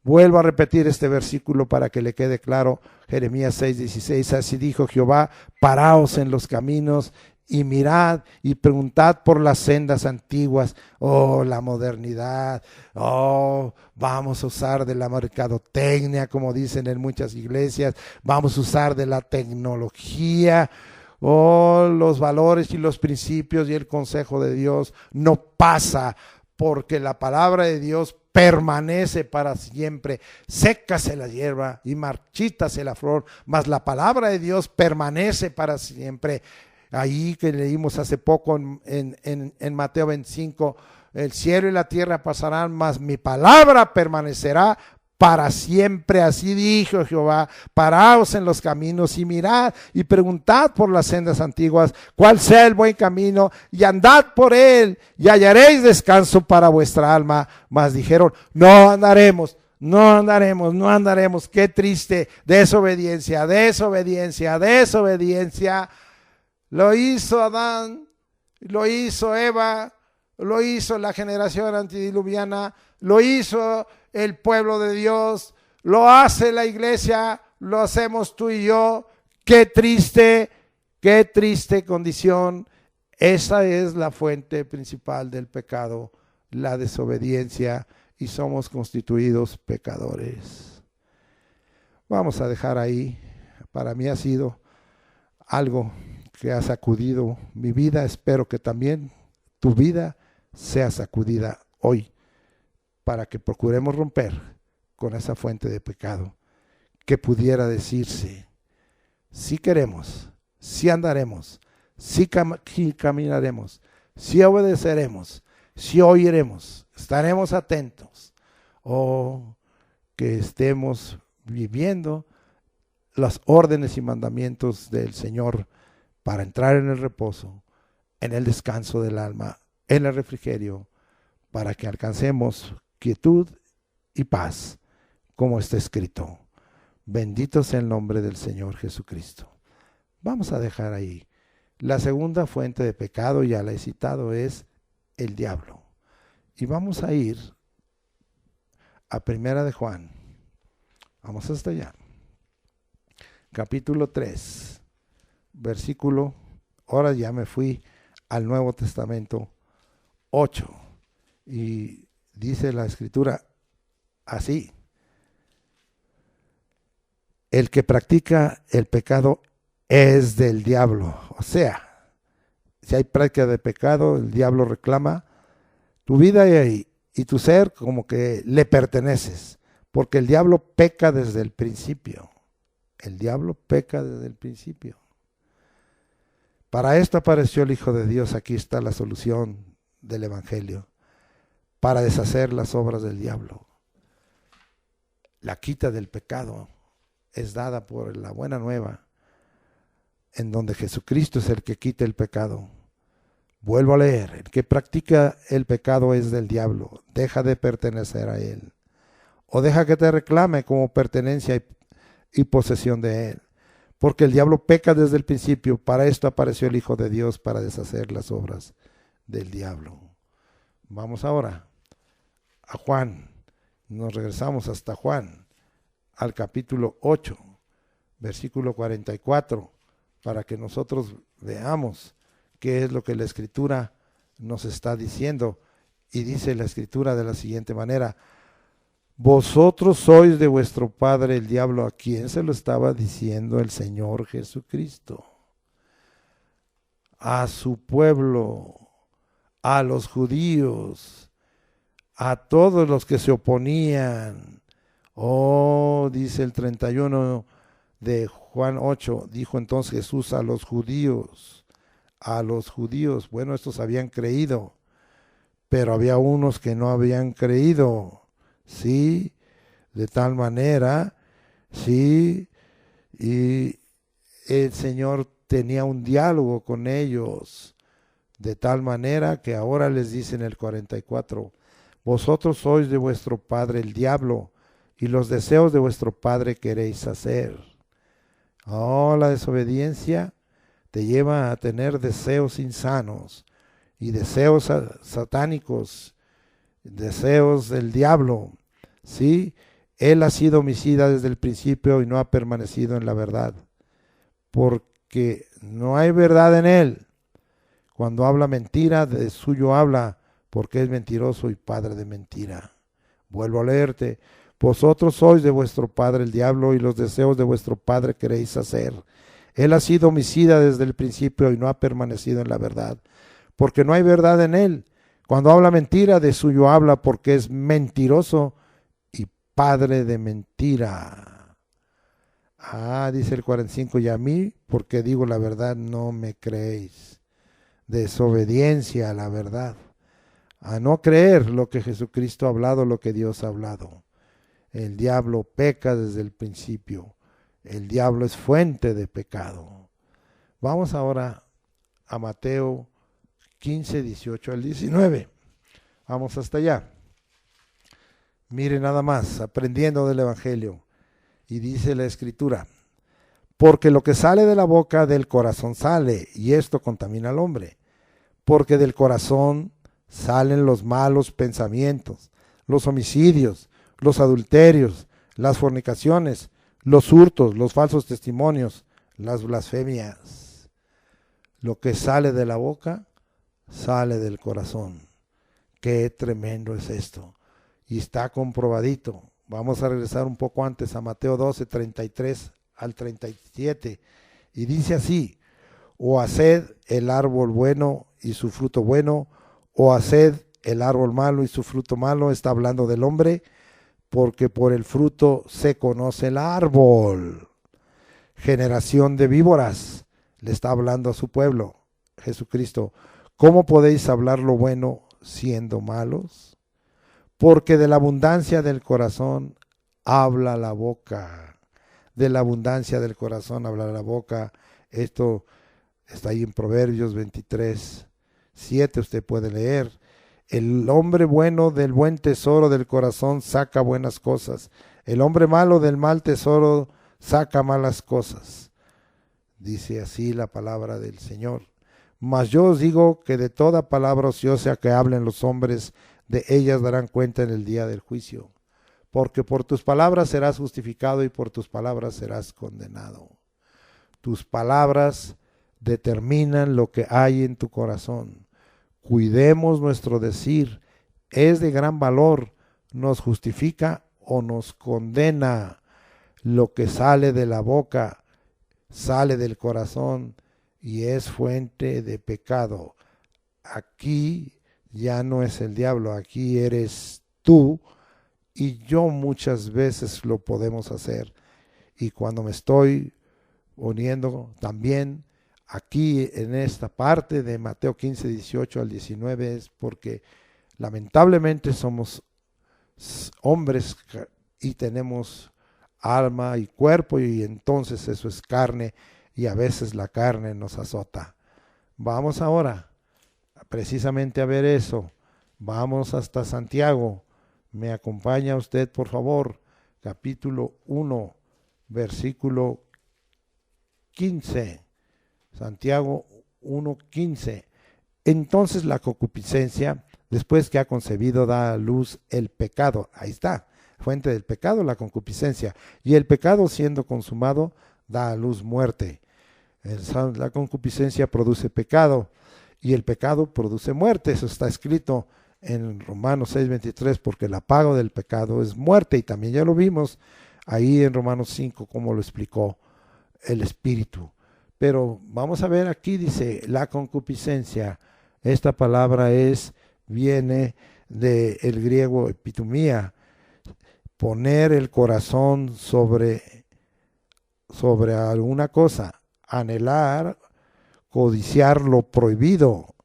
Vuelvo a repetir este versículo para que le quede claro. Jeremías 6:16. Así dijo Jehová: paraos en los caminos y mirad, y preguntad por las sendas antiguas. Oh, la modernidad. Oh, vamos a usar de la mercadotecnia, como dicen en muchas iglesias. Vamos a usar de la tecnología. Oh, los valores y los principios y el consejo de Dios no pasa, porque la palabra de Dios permanece para siempre. Sécase la hierba y marchítase la flor, mas la palabra de Dios permanece para siempre. Ahí que leímos hace poco en Mateo 25: el cielo y la tierra pasarán, mas mi palabra permanecerá para siempre. Así dijo Jehová: paraos en los caminos y mirad, y preguntad por las sendas antiguas, cuál sea el buen camino, y andad por él, y hallaréis descanso para vuestra alma. Mas dijeron: no andaremos. Qué triste. Desobediencia. Lo hizo Adán, lo hizo Eva, lo hizo la generación antediluviana, lo hizo el pueblo de Dios, lo hace la iglesia, lo hacemos tú y yo. Qué triste condición Esa es la fuente principal del pecado, la desobediencia, y somos constituidos pecadores. Vamos a dejar ahí. Para mí ha sido algo que ha sacudido mi vida. Espero que también tu vida sea sacudida hoy, para que procuremos romper con esa fuente de pecado, que pudiera decirse: si queremos, si andaremos, si caminaremos, si obedeceremos, si oiremos, estaremos atentos, o que estemos viviendo las órdenes y mandamientos del Señor para entrar en el reposo, en el descanso del alma, en el refrigerio, para que alcancemos quietud y paz, como está escrito. Bendito sea el nombre del Señor Jesucristo. Vamos a dejar ahí. La segunda fuente de pecado, ya la he citado, es el diablo. Y vamos a ir a Primera de Juan. Vamos hasta allá. Capítulo 3, versículo, ahora ya me fui al Nuevo Testamento, 8. Y dice la Escritura así: el que practica el pecado es del diablo. O sea, si hay práctica de pecado, el diablo reclama tu vida y tu ser, como que le perteneces, porque el diablo peca desde el principio. El diablo peca desde el principio. Para esto apareció el Hijo de Dios. Aquí está la solución del Evangelio, para deshacer las obras del diablo. La quita del pecado es dada por la buena nueva, en donde Jesucristo es el que quita el pecado. Vuelvo a leer: el que practica el pecado es del diablo, deja de pertenecer a él, o deja que te reclame como pertenencia y posesión de él, porque el diablo peca desde el principio. Para esto apareció el Hijo de Dios, para deshacer las obras del diablo. Vamos ahora a Juan. Nos regresamos hasta Juan, al capítulo 8, versículo 44, para que nosotros veamos qué es lo que la Escritura nos está diciendo. Y dice la Escritura de la siguiente manera: vosotros sois de vuestro padre el diablo. ¿A quién se lo estaba diciendo el Señor Jesucristo? A su pueblo, a los judíos, a todos los que se oponían. Oh, dice el 31 de Juan 8, dijo entonces Jesús a los judíos. Bueno, estos habían creído, pero había unos que no habían creído. Sí, de tal manera, sí, y el Señor tenía un diálogo con ellos, de tal manera que ahora les dice en el 44: vosotros sois de vuestro padre el diablo, y los deseos de vuestro padre queréis hacer. Oh, la desobediencia te lleva a tener deseos insanos y deseos satánicos, deseos del diablo. Sí, él ha sido homicida desde el principio y no ha permanecido en la verdad, porque no hay verdad en él. Cuando habla mentira, de suyo habla, porque es mentiroso y padre de mentira. Vuelvo a leerte: vosotros sois de vuestro padre el diablo, y los deseos de vuestro padre queréis hacer. Él ha sido homicida desde el principio y no ha permanecido en la verdad, porque no hay verdad en él. Cuando habla mentira, de suyo habla, porque es mentiroso y padre de mentira. Dice el 45: y a mí, porque digo la verdad, no me creéis. Desobediencia a la verdad, a no creer lo que Jesucristo ha hablado, lo que Dios ha hablado. El diablo peca desde el principio. El diablo es fuente de pecado. Vamos ahora a Mateo 15, 18 al 19. Vamos hasta allá. Mire nada más, aprendiendo del Evangelio. Y dice la Escritura: porque lo que sale de la boca del corazón sale, y esto contamina al hombre. Porque del corazón salen los malos pensamientos, los homicidios, los adulterios, las fornicaciones, los hurtos, los falsos testimonios, las blasfemias. Lo que sale de la boca, sale del corazón. Qué tremendo es esto. Y está comprobadito. Vamos a regresar un poco antes a Mateo 12, 33 al 37. Y dice así: o haced el árbol bueno y su fruto bueno, o haced el árbol malo y su fruto malo. Está hablando del hombre, porque por el fruto se conoce el árbol. Generación de víboras, le está hablando a su pueblo, Jesucristo. ¿Cómo podéis hablar lo bueno siendo malos? Porque de la abundancia del corazón habla la boca. De la abundancia del corazón habla la boca. Esto está ahí en Proverbios 23, 7, usted puede leer. El hombre bueno del buen tesoro del corazón saca buenas cosas. El hombre malo del mal tesoro saca malas cosas. Dice así la palabra del Señor. Mas yo os digo que de toda palabra ociosa que hablen los hombres, de ellas darán cuenta en el día del juicio. Porque por tus palabras serás justificado y por tus palabras serás condenado. Tus palabras determinan lo que hay en tu corazón. Cuidemos nuestro decir, es de gran valor, nos justifica o nos condena. Lo que sale de la boca sale del corazón y es fuente de pecado. Aquí ya no es el diablo, aquí eres tú y yo. Muchas veces lo podemos hacer, y cuando me estoy poniendo también aquí en esta parte de Mateo 15, 18 al 19, es porque lamentablemente somos hombres y tenemos alma y cuerpo, y entonces eso es carne, y a veces la carne nos azota. Vamos ahora precisamente a ver eso. Vamos hasta Santiago. ¿Me acompaña usted, por favor? Capítulo 1, versículo 15. Santiago 1:15. Entonces la concupiscencia, después que ha concebido, da a luz el pecado. Ahí está, fuente del pecado, la concupiscencia. Y el pecado, siendo consumado, da a luz muerte. La concupiscencia produce pecado y el pecado produce muerte. Eso está escrito en Romanos 6:23, porque el pago del pecado es muerte. Y también ya lo vimos ahí en Romanos 5, como lo explicó el Espíritu. Pero vamos a ver aquí, dice la concupiscencia. Esta palabra viene del griego epitumía, poner el corazón sobre alguna cosa, anhelar, codiciar lo prohibido,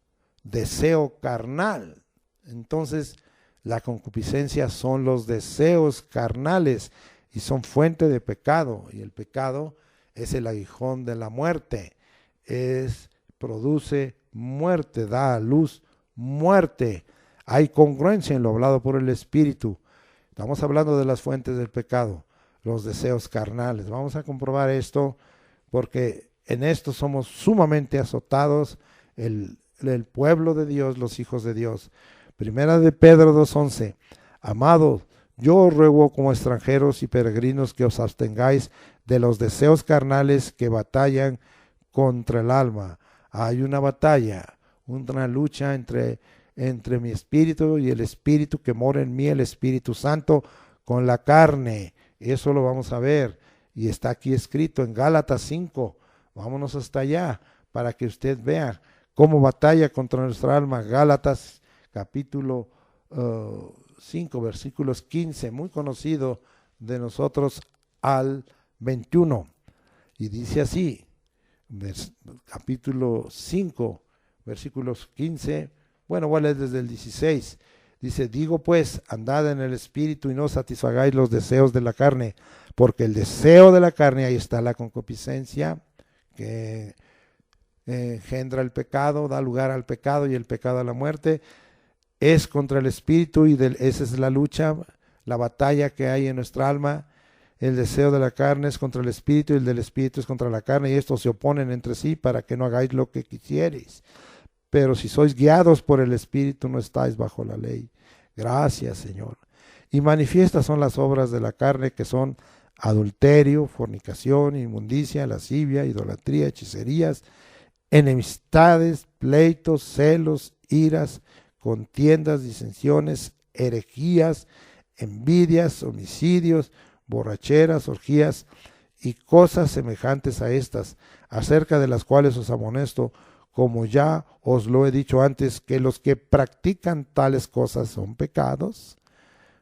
deseo carnal. Entonces, la concupiscencia son los deseos carnales y son fuente de pecado, y el pecado es el aguijón de la muerte, produce muerte, da a luz muerte. Hay congruencia en lo hablado por el Espíritu. Estamos hablando de las fuentes del pecado, los deseos carnales. Vamos a comprobar esto, porque en esto somos sumamente azotados el pueblo de Dios, los hijos de Dios. Primera de Pedro 2:11. Amados, yo os ruego como extranjeros y peregrinos que os abstengáis de los deseos carnales que batallan contra el alma. Hay una batalla, una lucha entre mi espíritu y el espíritu que mora en mí, el Espíritu Santo, con la carne. Eso lo vamos a ver, y está aquí escrito en Gálatas 5. Vámonos hasta allá para que usted vea cómo batalla contra nuestra alma. Gálatas capítulo 5, versículos 15, muy conocido de nosotros, al 21. Y dice así, capítulo 5, versículos 15, bueno, voy a leer desde el 16. Dice, digo pues, andad en el Espíritu y no satisfagáis los deseos de la carne, porque el deseo de la carne, ahí está la concupiscencia, que engendra el pecado, da lugar al pecado y el pecado a la muerte, es contra el Espíritu, y esa es la lucha, la batalla que hay en nuestra alma. El deseo de la carne es contra el Espíritu y el del Espíritu es contra la carne, y estos se oponen entre sí para que no hagáis lo que quisierais. Pero si sois guiados por el Espíritu, no estáis bajo la ley. Gracias, Señor. Y manifiestas son las obras de la carne, que son adulterio, fornicación, inmundicia, lascivia, idolatría, hechicerías, enemistades, pleitos, celos, iras, contiendas, disensiones, herejías, envidias, homicidios, borracheras, orgías y cosas semejantes a estas, acerca de las cuales os amonesto, como ya os lo he dicho antes, que los que practican tales cosas son pecados,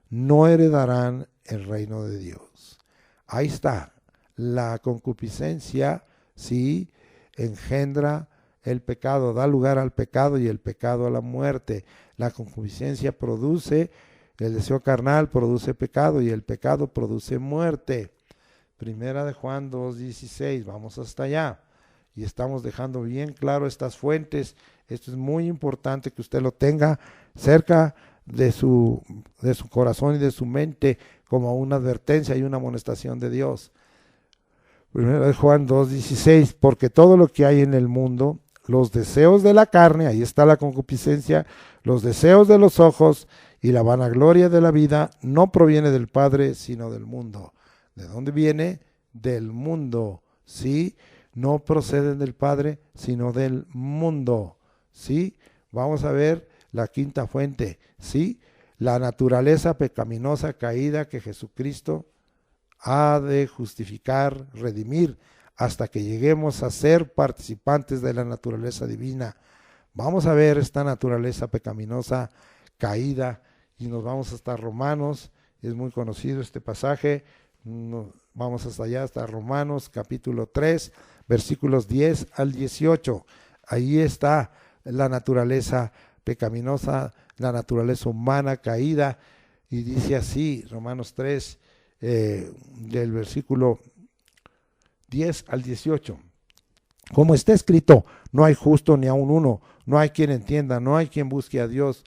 no heredarán el reino de Dios. Ahí está, la concupiscencia sí engendra el pecado, da lugar al pecado y el pecado a la muerte. La concupiscencia produce, el deseo carnal produce pecado y el pecado produce muerte. Primera de Juan 2:16, vamos hasta allá. Y estamos dejando bien claro estas fuentes. Esto es muy importante que usted lo tenga cerca de su corazón y de su mente como una advertencia y una amonestación de Dios. Primera de Juan 2:16, porque todo lo que hay en el mundo, los deseos de la carne, ahí está la concupiscencia, los deseos de los ojos y la vanagloria de la vida, no proviene del Padre, sino del mundo. ¿De dónde viene? Del mundo, ¿sí? No proceden del Padre, sino del mundo, ¿sí? Vamos a ver la quinta fuente, ¿sí? La naturaleza pecaminosa caída que Jesucristo ha de justificar, redimir, hasta que lleguemos a ser participantes de la naturaleza divina. Vamos a ver esta naturaleza pecaminosa caída y nos vamos hasta Romanos, es muy conocido este pasaje, vamos hasta allá, hasta Romanos capítulo 3, versículos 10 al 18. Ahí está la naturaleza pecaminosa, la naturaleza humana caída, y dice así, Romanos 3, del versículo 10 al 18. Como está escrito, no hay justo ni aun uno, no hay quien entienda, no hay quien busque a Dios.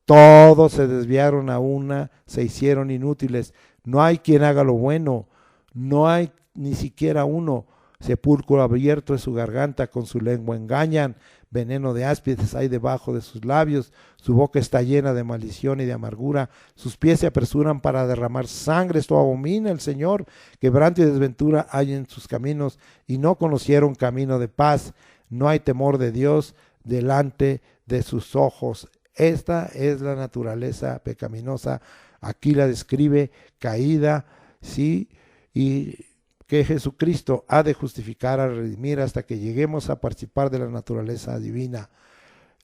Todos se desviaron a una, se hicieron inútiles. No hay quien haga lo bueno, no hay ni siquiera uno. Sepulcro abierto es su garganta, con su lengua engañan. Veneno de áspides hay debajo de sus labios, su boca está llena de maldición y de amargura, sus pies se apresuran para derramar sangre, esto abomina el Señor, quebranto y desventura hay en sus caminos, y no conocieron camino de paz, no hay temor de Dios delante de sus ojos. Esta es la naturaleza pecaminosa, aquí la describe caída, sí, y que Jesucristo ha de justificar, a redimir hasta que lleguemos a participar de la naturaleza divina.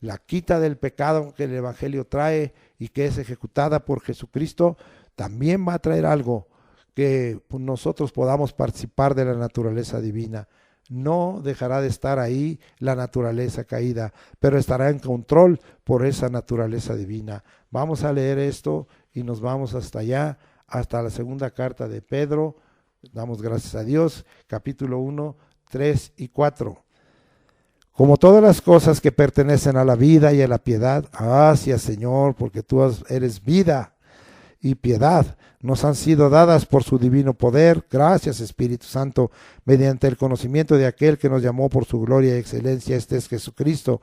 La quita del pecado que el Evangelio trae y que es ejecutada por Jesucristo, también va a traer algo que nosotros podamos participar de la naturaleza divina. No dejará de estar ahí la naturaleza caída, pero estará en control por esa naturaleza divina. Vamos a leer esto y nos vamos hasta allá, hasta la segunda carta de Pedro. Damos gracias a Dios, capítulo 1, 3 y 4. Como todas las cosas que pertenecen a la vida y a la piedad, gracias Señor, porque tú eres vida y piedad, nos han sido dadas por su divino poder. Gracias Espíritu Santo, mediante el conocimiento de aquel que nos llamó por su gloria y excelencia, este es Jesucristo,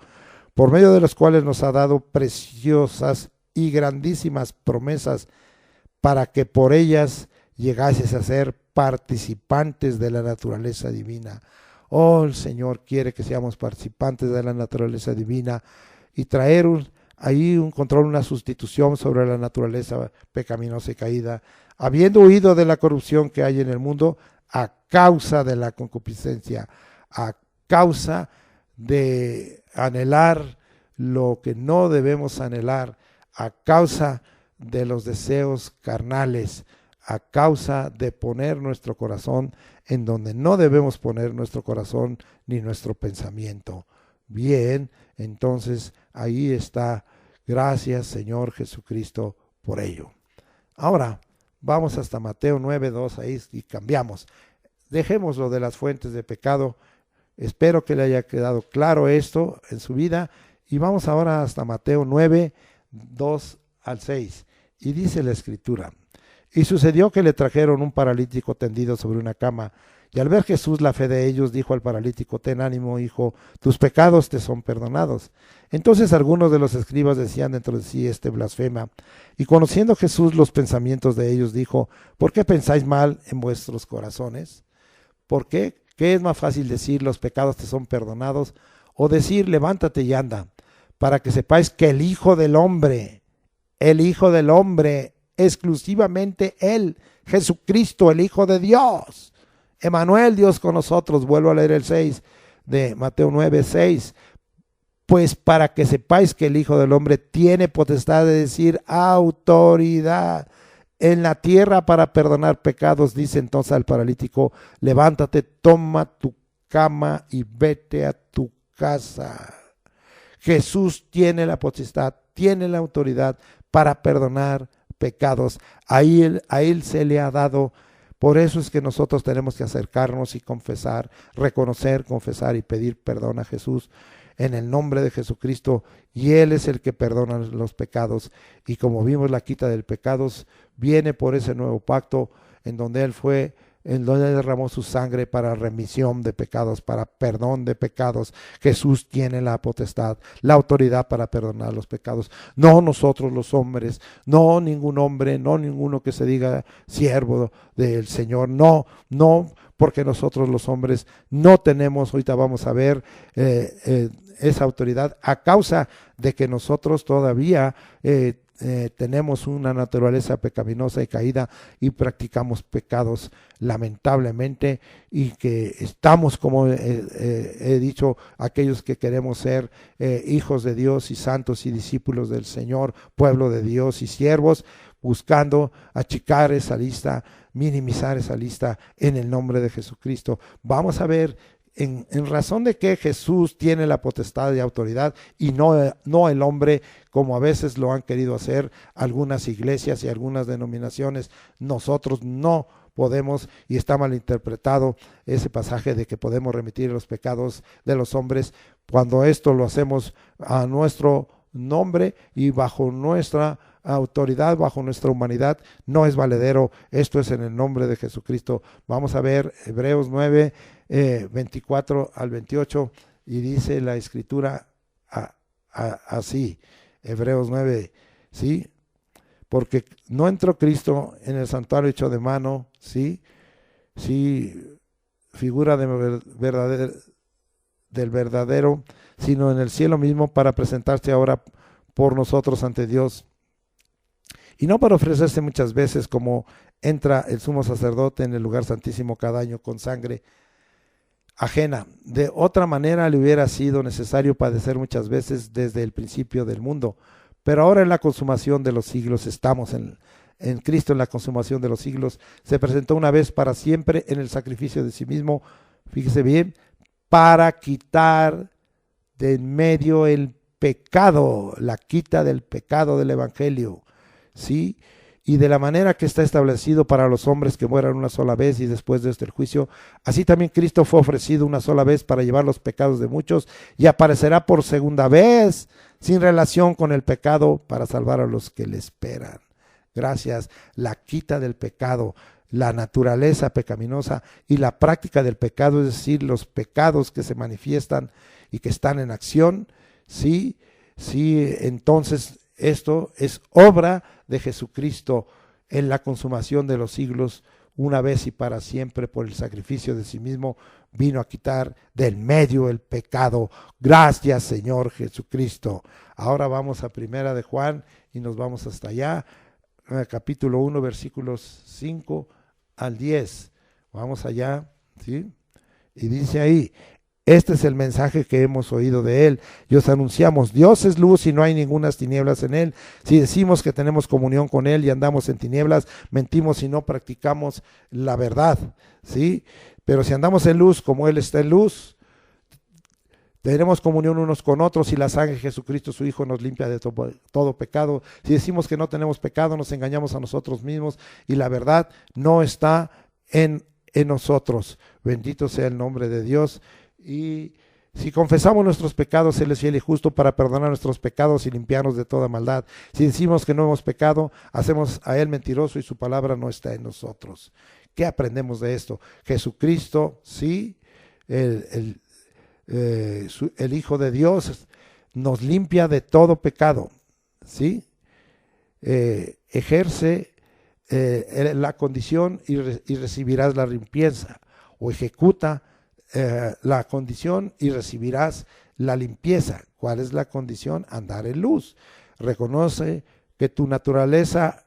por medio de los cuales nos ha dado preciosas y grandísimas promesas, para que por ellas llegases a ser participantes de la naturaleza divina. Oh, el Señor quiere que seamos participantes de la naturaleza divina y traer ahí un control, una sustitución sobre la naturaleza pecaminosa y caída, habiendo huido de la corrupción que hay en el mundo a causa de la concupiscencia, a causa de anhelar lo que no debemos anhelar, a causa de los deseos carnales, a causa de poner nuestro corazón en donde no debemos poner nuestro corazón ni nuestro pensamiento. Bien, entonces ahí está. Gracias Señor Jesucristo por ello. Ahora vamos hasta Mateo 9:2 ahí y cambiamos. Dejemos lo de las fuentes de pecado. Espero que le haya quedado claro esto en su vida. Y vamos ahora hasta Mateo 9:2 al 6. Y dice la Escritura: y sucedió que le trajeron un paralítico tendido sobre una cama, y al ver Jesús la fe de ellos, dijo al paralítico: ten ánimo, hijo, tus pecados te son perdonados. Entonces algunos de los escribas decían dentro de sí: este blasfema. Y conociendo Jesús los pensamientos de ellos, dijo: ¿por qué pensáis mal en vuestros corazones? ¿Por qué? ¿Qué es más fácil decir: los pecados te son perdonados? o decir levántate y anda, para que sepáis que el Hijo del Hombre, exclusivamente Él, Jesucristo, el Hijo de Dios, Emmanuel, Dios con nosotros. Vuelvo a leer el 6 de Mateo 9:6. Pues para que sepáis que el Hijo del Hombre tiene potestad, de decir autoridad en la tierra para perdonar pecados, dice entonces al paralítico, levántate, toma tu cama y vete a tu casa. Jesús tiene la potestad, tiene la autoridad para perdonar pecados. A él se le ha dado. Por eso es que nosotros tenemos que acercarnos y confesar, reconocer, confesar y pedir perdón a Jesús en el nombre de Jesucristo, y Él es el que perdona los pecados. Y como vimos, la quita de pecados viene por ese nuevo pacto en donde Él derramó su sangre para remisión de pecados, para perdón de pecados. Jesús tiene la potestad, la autoridad para perdonar los pecados. No nosotros los hombres, no ningún hombre, no ninguno que se diga siervo del Señor, no, porque nosotros los hombres no tenemos, ahorita vamos a ver, esa autoridad a causa de que nosotros todavía tenemos una naturaleza pecaminosa y caída y practicamos pecados lamentablemente, y que estamos, como he dicho, aquellos que queremos ser hijos de Dios y santos y discípulos del Señor, pueblo de Dios y siervos, buscando achicar esa lista, minimizar esa lista en el nombre de Jesucristo. Vamos a ver en razón de que Jesús tiene la potestad y autoridad y no el hombre, como a veces lo han querido hacer algunas iglesias y algunas denominaciones. Nosotros no podemos, y está mal interpretado ese pasaje de que podemos remitir los pecados de los hombres, cuando esto lo hacemos a nuestro nombre y bajo nuestra autoridad, bajo nuestra humanidad, no es valedero. Esto es en el nombre de Jesucristo. Vamos a ver Hebreos 9, 24 al 28, y dice la escritura así, Hebreos 9, ¿sí? Porque no entró Cristo en el santuario hecho de mano, ¿sí? Sí, figura del verdadero, sino en el cielo mismo, para presentarse ahora por nosotros ante Dios. Y no para ofrecerse muchas veces como entra el sumo sacerdote en el lugar santísimo cada año con sangre ajena. De otra manera le hubiera sido necesario padecer muchas veces desde el principio del mundo. Pero ahora en la consumación de los siglos, estamos en Cristo en la consumación de los siglos, se presentó una vez para siempre en el sacrificio de sí mismo, fíjese bien, para quitar de en medio el pecado, la quita del pecado del evangelio, ¿sí? Y de la manera que está establecido para los hombres que mueran una sola vez y después de este el juicio, así también Cristo fue ofrecido una sola vez para llevar los pecados de muchos, y aparecerá por segunda vez sin relación con el pecado para salvar a los que le esperan. Gracias. La quita del pecado, la naturaleza pecaminosa y la práctica del pecado, es decir, los pecados que se manifiestan y que están en acción, sí, entonces esto es obra de Jesucristo en la consumación de los siglos, una vez y para siempre, por el sacrificio de sí mismo, vino a quitar del medio el pecado. Gracias, Señor Jesucristo. Ahora vamos a Primera de Juan y nos vamos hasta allá, capítulo 1, versículos 5 al 10. Vamos allá, ¿sí? Y dice ahí: este es el mensaje que hemos oído de él y os anunciamos: Dios es luz y no hay ningunas tinieblas en él. Si decimos que tenemos comunión con él y andamos en tinieblas, mentimos y no practicamos la verdad, ¿sí? Pero si andamos en luz como él está en luz, tenemos comunión unos con otros, y la sangre de Jesucristo su Hijo nos limpia de todo pecado. Si decimos que no tenemos pecado, nos engañamos a nosotros mismos y la verdad no está en nosotros. Bendito sea el nombre de Dios. Y si confesamos nuestros pecados, Él es fiel y justo para perdonar nuestros pecados y limpiarnos de toda maldad. Si decimos que no hemos pecado, hacemos a Él mentiroso y su palabra no está en nosotros. ¿Qué aprendemos de esto? Jesucristo, sí, el Hijo de Dios, nos limpia de todo pecado, ¿sí? Ejerce la condición y recibirás la limpieza, o ejecuta la condición y recibirás la limpieza. ¿Cuál es la condición? Andar en luz. Reconoce que tu naturaleza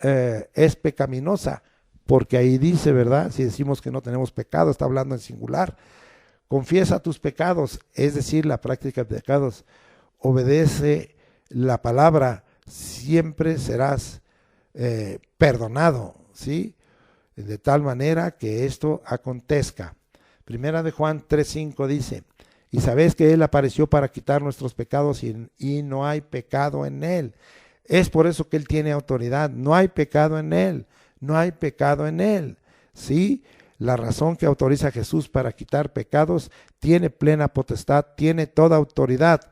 es pecaminosa, porque ahí dice, ¿verdad? Si decimos que no tenemos pecado, está hablando en singular. Confiesa tus pecados, es decir, la práctica de pecados. Obedece la palabra, siempre serás perdonado, ¿sí? De tal manera que esto acontezca. Primera de Juan 3:5 dice, y sabéis que Él apareció para quitar nuestros pecados y no hay pecado en Él. Es por eso que Él tiene autoridad. No hay pecado en Él. No hay pecado en Él. ¿Sí? La razón que autoriza a Jesús para quitar pecados tiene plena potestad, tiene toda autoridad.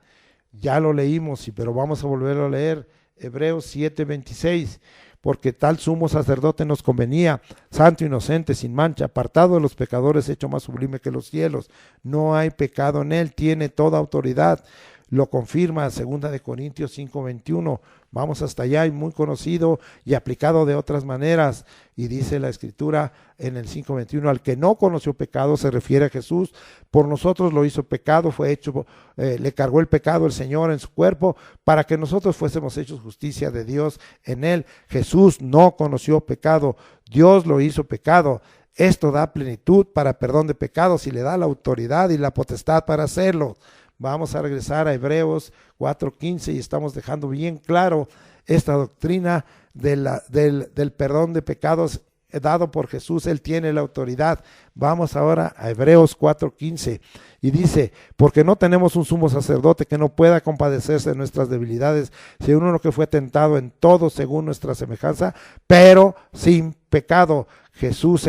Ya lo leímos, pero vamos a volverlo a leer. Hebreos 7:26. Porque tal sumo sacerdote nos convenía, santo, inocente, sin mancha, apartado de los pecadores, hecho más sublime que los cielos. No hay pecado en Él, tiene toda autoridad. Lo confirma 2 de Corintios 5:21. Vamos hasta allá, y muy conocido y aplicado de otras maneras. Y dice la Escritura en el 5:21, al que no conoció pecado se refiere a Jesús, por nosotros lo hizo pecado, fue hecho, le cargó el pecado el Señor en su cuerpo, para que nosotros fuésemos hechos justicia de Dios en Él. Jesús no conoció pecado, Dios lo hizo pecado. Esto da plenitud para perdón de pecados y le da la autoridad y la potestad para hacerlo. Vamos a regresar a Hebreos 4:15 y estamos dejando bien claro esta doctrina del perdón de pecados dado por Jesús. Él tiene la autoridad. Vamos ahora a Hebreos 4:15 y dice, porque no tenemos un sumo sacerdote que no pueda compadecerse de nuestras debilidades, sino uno que fue tentado en todo según nuestra semejanza, pero sin pecado. Jesús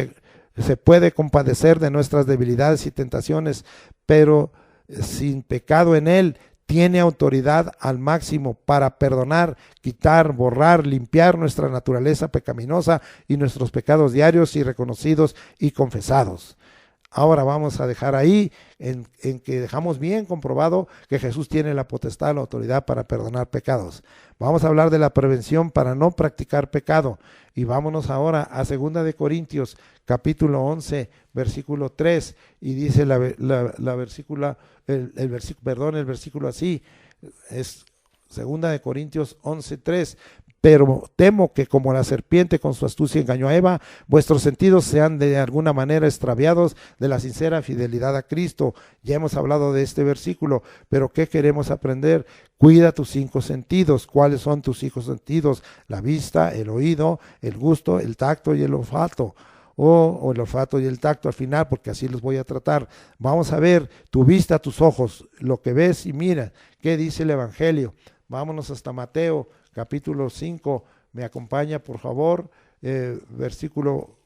se puede compadecer de nuestras debilidades y tentaciones, pero sin pecado en Él. Tiene autoridad al máximo para perdonar, quitar, borrar, limpiar nuestra naturaleza pecaminosa y nuestros pecados diarios y reconocidos y confesados. Ahora vamos a dejar ahí en que dejamos bien comprobado que Jesús tiene la potestad, la autoridad para perdonar pecados. Vamos a hablar de la prevención para no practicar pecado. Y vámonos ahora a 2 de Corintios, capítulo 11, versículo 3. Y dice el versículo así, es 2 de Corintios 11, 3. Pero temo que como la serpiente con su astucia engañó a Eva, vuestros sentidos sean de alguna manera extraviados de la sincera fidelidad a Cristo. Ya hemos hablado de este versículo, pero ¿qué queremos aprender? Cuida tus 5 sentidos. ¿Cuáles son tus 5 sentidos? La vista, el oído, el gusto, el tacto y el olfato. O el olfato y el tacto al final, porque así los voy a tratar. Vamos a ver tu vista, tus ojos, lo que ves y mira. ¿Qué dice el Evangelio? Vámonos hasta Mateo, capítulo 5, me acompaña por favor, versículo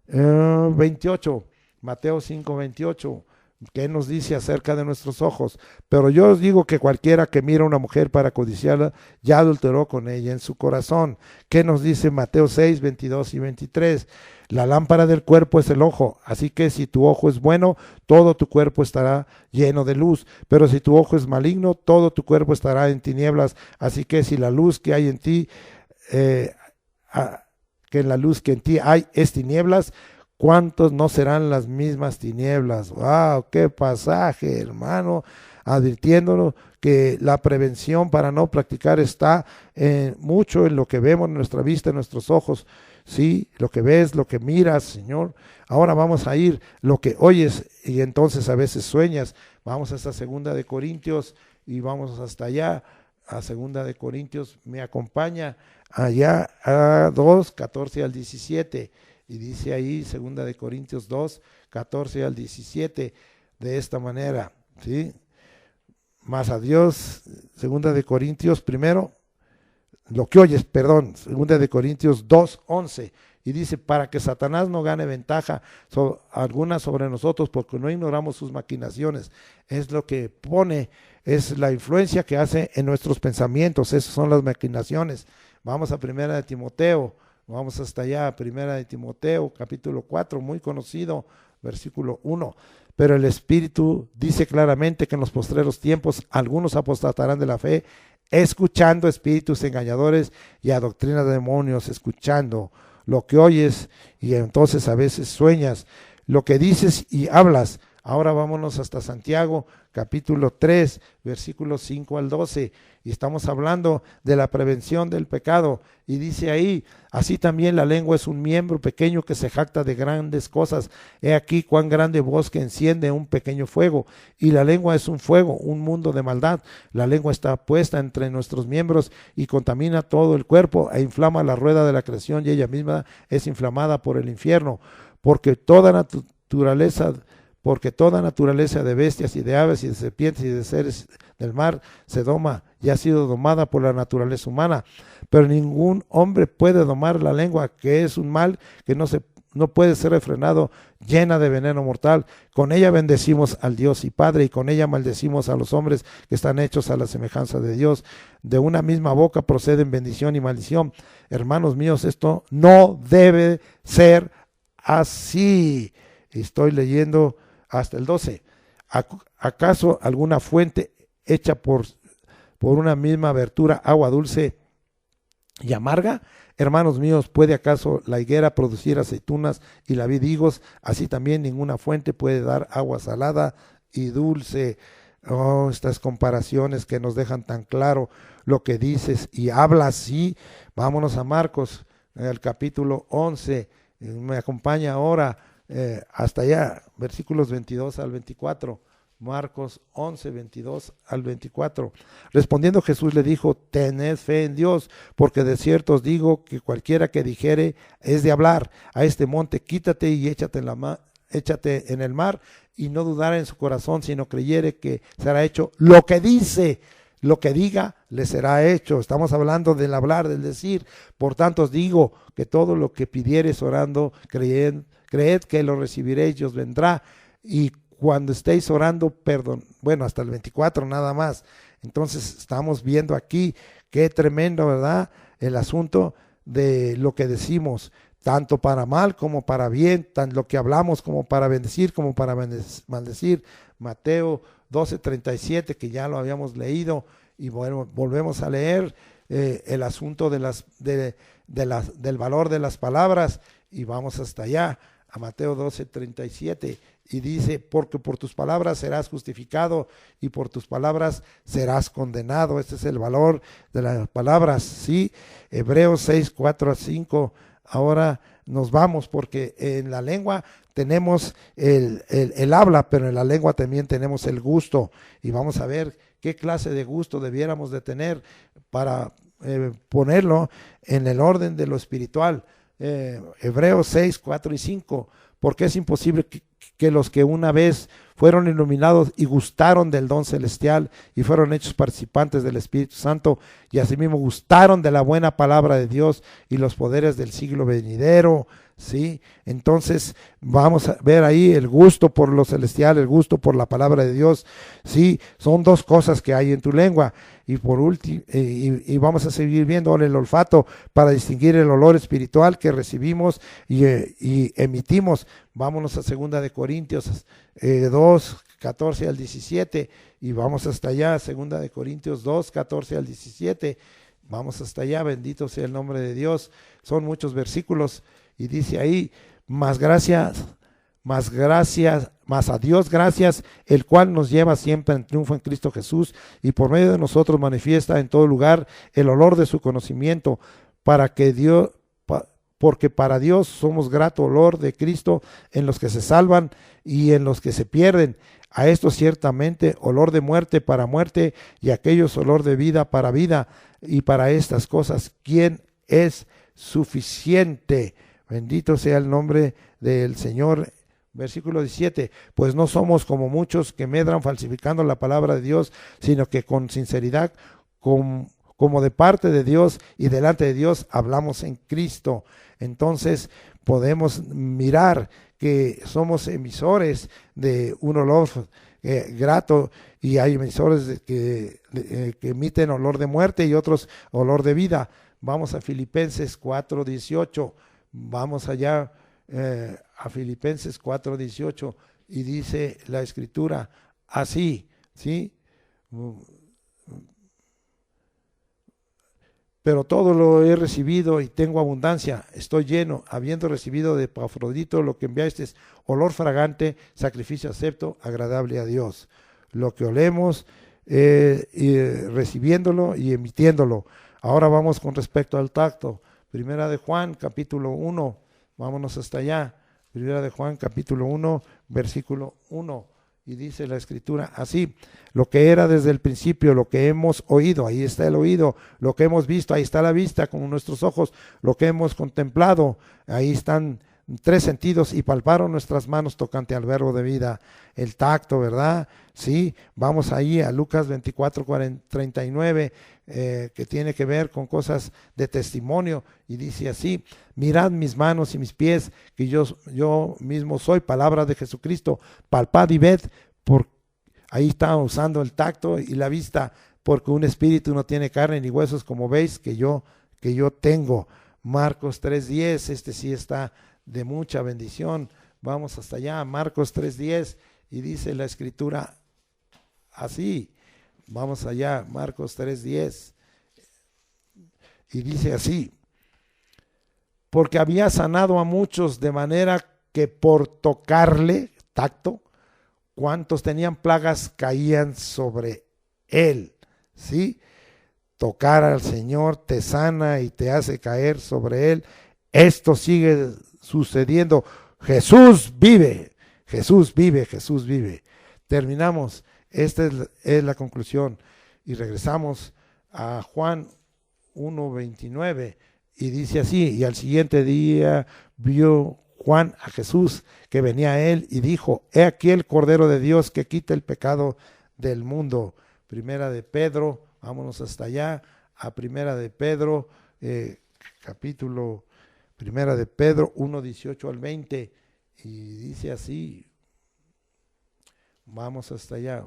28, Mateo 5, 28, ¿qué nos dice acerca de nuestros ojos? Pero yo os digo que cualquiera que mira a una mujer para codiciarla, ya adulteró con ella en su corazón. ¿Qué nos dice Mateo 6, 22 y 23? La lámpara del cuerpo es el ojo, así que si tu ojo es bueno, todo tu cuerpo estará lleno de luz, pero si tu ojo es maligno, todo tu cuerpo estará en tinieblas, así que si la luz que hay en ti, que en la luz que en ti hay es tinieblas, ¿cuántos no serán las mismas tinieblas? ¡Wow! ¡Qué pasaje, hermano! Advirtiéndonos que la prevención para no practicar está mucho en lo que vemos en nuestra vista, en nuestros ojos. Sí, lo que ves, lo que miras, Señor. Ahora vamos a ir, lo que oyes y entonces a veces sueñas. Vamos hasta 2 de Corintios y vamos hasta allá, a 2 de Corintios. Me acompaña allá a 2, 14 al 17. Y dice ahí 2 de Corintios 2, 14 al 17, de esta manera, ¿sí? Más a Dios, 2 de Corintios primero, lo que oyes, perdón, 2 de Corintios 2, 11, y dice, para que Satanás no gane ventaja alguna sobre nosotros, porque no ignoramos sus maquinaciones. Es lo que pone, es la influencia que hace en nuestros pensamientos, esas son las maquinaciones. Vamos a 1 de Timoteo, vamos hasta allá, 1 de Timoteo, capítulo 4, muy conocido, versículo 1. Pero el Espíritu dice claramente que en los postreros tiempos algunos apostatarán de la fe, escuchando espíritus engañadores y a doctrinas de demonios, escuchando lo que oyes y entonces a veces sueñas, lo que dices y hablas, Ahora vámonos hasta Santiago, capítulo 3, versículos 5 al 12, y estamos hablando de la prevención del pecado, y dice ahí: así también la lengua es un miembro pequeño que se jacta de grandes cosas. He aquí cuán grande bosque enciende un pequeño fuego, y la lengua es un fuego, un mundo de maldad. La lengua está puesta entre nuestros miembros y contamina todo el cuerpo e inflama la rueda de la creación, y ella misma es inflamada por el infierno, porque toda naturaleza de bestias y de aves y de serpientes y de seres del mar se doma y ha sido domada por la naturaleza humana, pero ningún hombre puede domar la lengua, que es un mal que no puede ser refrenado, llena de veneno mortal. Con ella bendecimos al Dios y Padre, y con ella maldecimos a los hombres que están hechos a la semejanza de Dios. De una misma boca proceden bendición y maldición. Hermanos míos, esto no debe ser así. Estoy leyendo hasta el 12. ¿Acaso alguna fuente hecha por una misma abertura agua dulce y amarga? Hermanos míos, ¿puede acaso la higuera producir aceitunas y la vid higos? Así también ninguna fuente puede dar agua salada y dulce. Oh, estas comparaciones que nos dejan tan claro lo que dices y habla así. Vámonos a Marcos, el capítulo 11. Me acompaña ahora hasta allá, versículos 22 al 24. Marcos 11, 22 al 24. Respondiendo Jesús le dijo: tened fe en Dios, porque de cierto os digo que cualquiera que dijere es de hablar a este monte: quítate y échate en el mar, y no dudara en su corazón, sino creyere que será hecho lo que dice, lo que diga le será hecho. Estamos hablando del hablar, del decir. Por tanto os digo que todo lo que pidiereis orando, creed que lo recibiréis y os vendrá. Y cuando estéis orando, perdón, bueno, hasta el 24 nada más. Entonces estamos viendo aquí qué tremendo, ¿verdad? El asunto de lo que decimos, tanto para mal como para bien, tanto lo que hablamos como para bendecir, como para maldecir. Mateo 12:37, que ya lo habíamos leído, y bueno, volvemos a leer el asunto del valor de las palabras, y vamos hasta allá, a Mateo 12:37, y dice: porque por tus palabras serás justificado y por tus palabras serás condenado. Este es el valor de las palabras, ¿sí? Hebreos 6:4-5. Ahora nos vamos, porque en la lengua tenemos el habla, pero en la lengua también tenemos el gusto, y vamos a ver qué clase de gusto debiéramos de tener para ponerlo en el orden de lo espiritual. Hebreos 6:4-5, porque es imposible que los que una vez fueron iluminados y gustaron del don celestial y fueron hechos participantes del Espíritu Santo, y asimismo gustaron de la buena palabra de Dios y los poderes del siglo venidero, ¿sí? Entonces vamos a ver ahí el gusto por lo celestial, el gusto por la palabra de Dios, ¿sí? Son dos cosas que hay en tu lengua. Y por último, y vamos a seguir viendo el olfato para distinguir el olor espiritual que recibimos y emitimos. Vámonos a 2 de Corintios 2, 14 al 17, y vamos hasta allá, 2 de Corintios 2, 14 al 17. Vamos hasta allá, bendito sea el nombre de Dios. Son muchos versículos, y dice ahí: más a Dios gracias, el cual nos lleva siempre en triunfo en Cristo Jesús, y por medio de nosotros manifiesta en todo lugar el olor de su conocimiento, porque para Dios somos grato olor de Cristo en los que se salvan y en los que se pierden. A estos ciertamente olor de muerte para muerte, y a aquellos olor de vida para vida. Y para estas cosas, ¿quién es suficiente? Bendito sea el nombre del Señor. Versículo 17, pues no somos como muchos que medran falsificando la palabra de Dios, sino que con sinceridad, como de parte de Dios y delante de Dios, hablamos en Cristo. Entonces podemos mirar que somos emisores de un olor grato, y hay emisores que emiten olor de muerte y otros olor de vida. Vamos a Filipenses 4:18, vamos allá a Filipenses 4:18, y dice la escritura así, ¿sí? pero todo lo he recibido y tengo abundancia, estoy lleno, habiendo recibido de Epafrodito lo que enviaste, olor fragante, sacrificio acepto, agradable a Dios. Lo que olemos, recibiéndolo y emitiéndolo. Ahora vamos con respecto al tacto. Primera de Juan, capítulo 1, vámonos hasta allá. Primera de Juan, capítulo 1, versículo 1. Y dice la escritura así: lo que era desde el principio, lo que hemos oído, ahí está el oído; lo que hemos visto, ahí está la vista con nuestros ojos; lo que hemos contemplado, ahí están tres sentidos, y palparon nuestras manos tocante al verbo de vida, el tacto, ¿verdad? Sí, vamos ahí a Lucas 24, 39, que tiene que ver con cosas de testimonio, y dice así: mirad mis manos y mis pies, que yo mismo soy, palabra de Jesucristo; palpad y ved, ahí está usando el tacto y la vista, porque un espíritu no tiene carne ni huesos, como veis que yo tengo. Marcos 3:10, este sí está de mucha bendición. Vamos hasta allá, Marcos 3:10, y dice la escritura así. Vamos allá, Marcos 3:10, y dice así: porque había sanado a muchos, de manera que por tocarle, tacto, cuantos tenían plagas caían sobre él. ¿Sí? Tocar al Señor te sana y te hace caer sobre él. Esto sigue sucediendo. Jesús vive, Jesús vive, Jesús vive. Terminamos. Esta es la conclusión. Y regresamos a Juan 1:29, y dice así: y al siguiente día vio Juan a Jesús que venía a él, y dijo: he aquí el Cordero de Dios que quita el pecado del mundo. Primera de Pedro, vámonos hasta allá, a Primera de Pedro, capítulo Primera de Pedro 1:18 al 20, y dice así. Vamos hasta allá.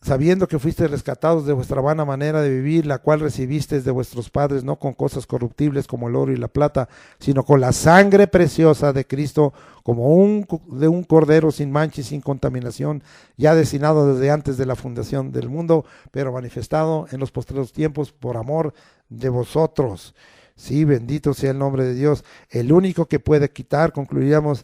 Sabiendo que fuisteis rescatados de vuestra vana manera de vivir, la cual recibisteis de vuestros padres, no con cosas corruptibles como el oro y la plata, sino con la sangre preciosa de Cristo, como de un cordero sin mancha y sin contaminación, ya destinado desde antes de la fundación del mundo, pero manifestado en los postreros tiempos por amor de vosotros. Sí, bendito sea el nombre de Dios, el único que puede quitar, concluiríamos,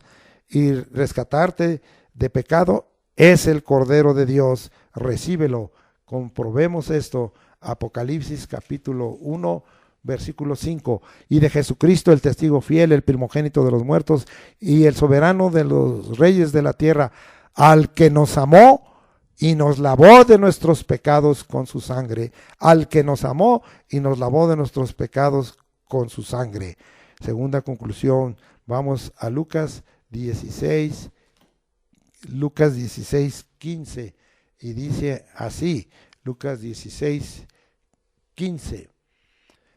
y rescatarte de pecado es el Cordero de Dios. Recíbelo. Comprobemos esto. Apocalipsis capítulo 1, versículo 5. Y de Jesucristo, el testigo fiel, el primogénito de los muertos y el soberano de los reyes de la tierra, al que nos amó y nos lavó de nuestros pecados con su sangre. Al que nos amó y nos lavó de nuestros pecados con su sangre. Segunda conclusión. Vamos a Lucas 16, 15, y dice así, Lucas 16, 15.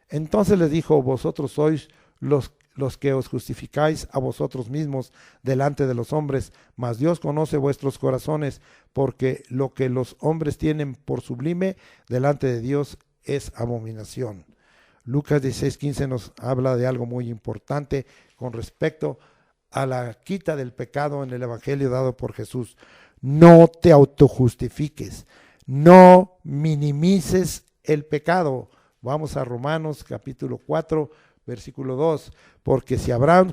Entonces les dijo: vosotros sois los que os justificáis a vosotros mismos delante de los hombres, mas Dios conoce vuestros corazones, porque lo que los hombres tienen por sublime delante de Dios es abominación. Lucas 16:15 nos habla de algo muy importante con respecto a la quita del pecado en el evangelio dado por Jesús. No te autojustifiques, no minimices el pecado. Vamos a Romanos capítulo 4, versículo 2, porque si Abraham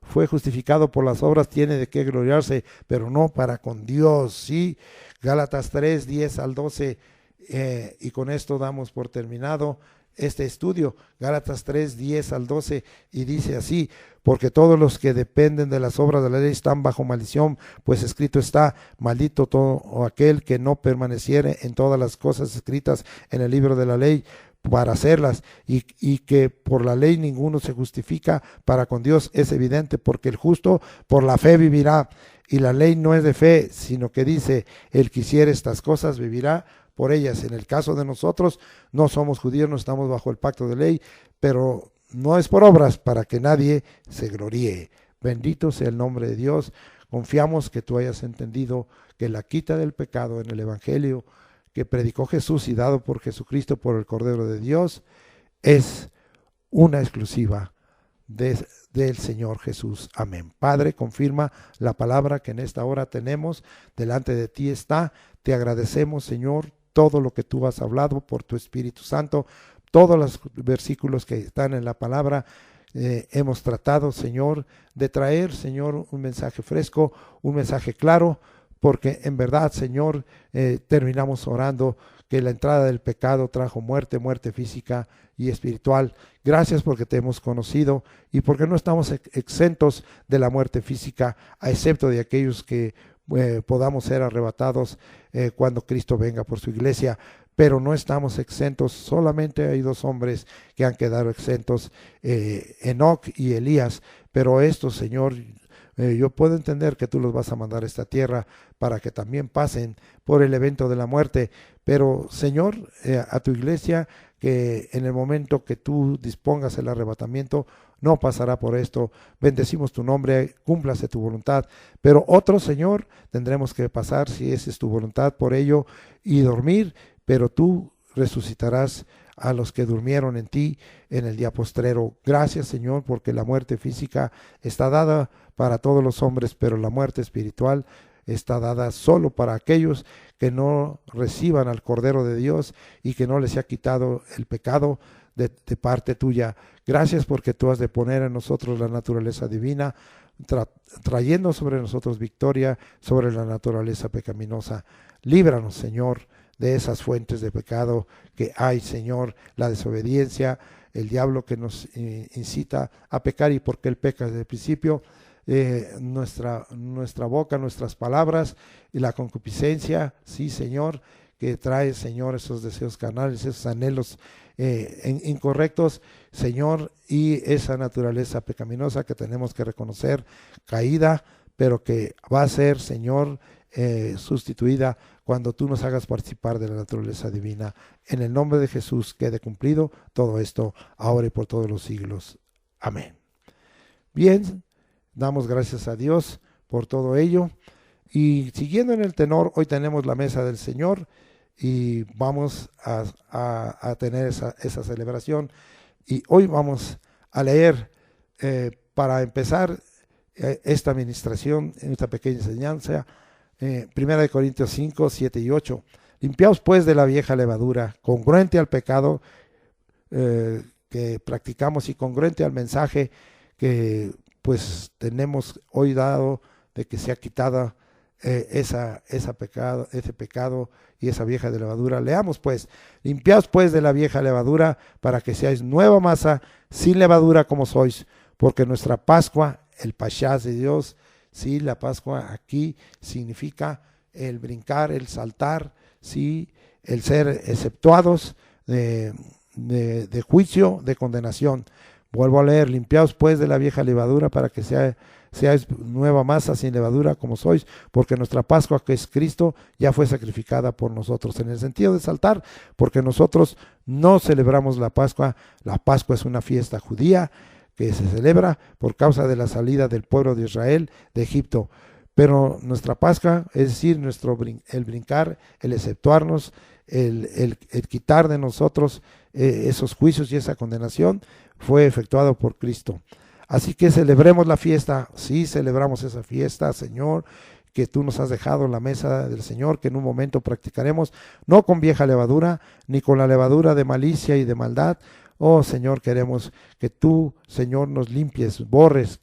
fue justificado por las obras, tiene de qué gloriarse, pero no para con Dios. ¿Sí? Gálatas 3, 10 al 12, y con esto damos por terminado este estudio. Gálatas 3, 10 al 12, y dice así: porque todos los que dependen de las obras de la ley están bajo maldición, pues escrito está: maldito todo aquel que no permaneciere en todas las cosas escritas en el libro de la ley para hacerlas, y que por la ley ninguno se justifica para con Dios. Es evidente, porque el justo por la fe vivirá, y la ley no es de fe, sino que dice: el que hiciere estas cosas vivirá por ellas. En el caso de nosotros, no somos judíos, no estamos bajo el pacto de ley, pero no es por obras, para que nadie se gloríe. Bendito sea el nombre de Dios. Confiamos que tú hayas entendido que la quita del pecado en el evangelio que predicó Jesús y dado por Jesucristo, por el Cordero de Dios, es una exclusiva del Señor Jesús. Amén. Padre, confirma la palabra que en esta hora tenemos. Delante de ti está. Te agradecemos, Señor, todo lo que tú has hablado por tu Espíritu Santo, todos los versículos que están en la palabra. Hemos tratado, Señor, de traer, Señor, un mensaje fresco, un mensaje claro, porque en verdad, Señor, terminamos orando que la entrada del pecado trajo muerte, muerte física y espiritual. Gracias porque te hemos conocido y porque no estamos exentos de la muerte física, a excepto de aquellos que podamos ser arrebatados cuando Cristo venga por su iglesia. Pero no estamos exentos, solamente hay dos hombres que han quedado exentos, Enoc y Elías, pero estos, Señor, yo puedo entender que tú los vas a mandar a esta tierra para que también pasen por el evento de la muerte, pero Señor, a tu iglesia, que en el momento que tú dispongas el arrebatamiento, no pasará por esto. Bendecimos tu nombre, cúmplase tu voluntad, pero otro, Señor, tendremos que pasar, si esa es tu voluntad, por ello y dormir, pero tú resucitarás a los que durmieron en ti en el día postrero. Gracias, Señor, porque la muerte física está dada para todos los hombres, pero la muerte espiritual está dada solo para aquellos que no reciban al Cordero de Dios y que no les sea quitado el pecado de parte tuya. Gracias porque tú has de poner en nosotros la naturaleza divina, trayendo sobre nosotros victoria sobre la naturaleza pecaminosa. Líbranos, Señor, de esas fuentes de pecado que hay, Señor, la desobediencia, el diablo que nos incita a pecar y porque él peca desde el principio, nuestra boca, nuestras palabras y la concupiscencia, sí, Señor, que trae, Señor, esos deseos carnales, esos anhelos incorrectos, Señor, y esa naturaleza pecaminosa que tenemos que reconocer caída, pero que va a ser, Señor, sustituida cuando tú nos hagas participar de la naturaleza divina. En el nombre de Jesús quede cumplido todo esto, ahora y por todos los siglos. Amén. Bien, damos gracias a Dios por todo ello. Y siguiendo en el tenor, hoy tenemos la mesa del Señor y vamos a tener esa celebración. Y hoy vamos a leer, para empezar esta administración, esta pequeña enseñanza, 1 Corintios 5, 7 y 8. Limpiaos pues de la vieja levadura, congruente al pecado que practicamos y congruente al mensaje que pues tenemos hoy dado, de que se ha quitado ese pecado y esa vieja de levadura. Leamos pues: limpiaos pues de la vieja levadura, para que seáis nueva masa, sin levadura como sois, porque nuestra Pascua, el Pashás de Dios, sí, la Pascua aquí significa el brincar, el saltar, sí, el ser exceptuados de juicio, de condenación. Vuelvo a leer: limpiaos pues de la vieja levadura, para que seáis nueva masa sin levadura como sois, porque nuestra Pascua, que es Cristo, ya fue sacrificada por nosotros. En el sentido de saltar, porque nosotros no celebramos la Pascua. La Pascua es una fiesta judía que se celebra por causa de la salida del pueblo de Israel de Egipto. Pero nuestra Pascua, es decir, el brincar, el exceptuarnos, el quitar de nosotros esos juicios y esa condenación, fue efectuado por Cristo. Así que celebremos la fiesta. Sí, celebramos esa fiesta, Señor, que tú nos has dejado en la mesa del Señor, que en un momento practicaremos, no con vieja levadura, ni con la levadura de malicia y de maldad. Oh, Señor, queremos que tú, Señor, nos limpies, borres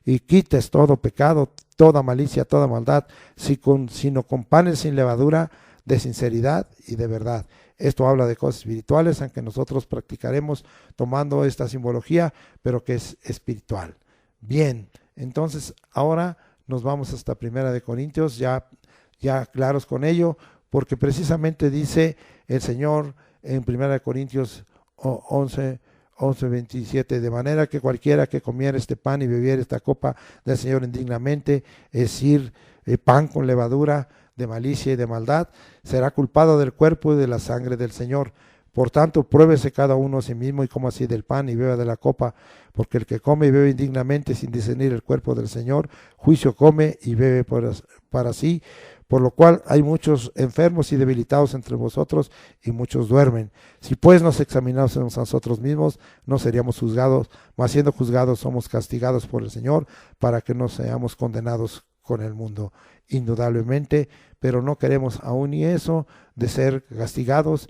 y quites todo pecado, toda malicia, toda maldad, sino con panes sin levadura, de sinceridad y de verdad. Esto habla de cosas espirituales, aunque nosotros practicaremos tomando esta simbología, pero que es espiritual. Bien, entonces ahora nos vamos hasta 1 Corintios, ya claros con ello, porque precisamente dice el Señor en 1 Corintios 11, 27, de manera que cualquiera que comiera este pan y bebiera esta copa del Señor indignamente, es decir, pan con levadura de malicia y de maldad, será culpado del cuerpo y de la sangre del Señor. Por tanto, pruébese cada uno a sí mismo y coma así del pan y beba de la copa, porque el que come y bebe indignamente sin discernir el cuerpo del Señor, juicio come y bebe para sí, por lo cual hay muchos enfermos y debilitados entre vosotros y muchos duermen. Si pues nos examinásemos a nosotros mismos, no seríamos juzgados, mas siendo juzgados somos castigados por el Señor, para que no seamos condenados con el mundo, indudablemente, pero no queremos aún ni eso de ser castigados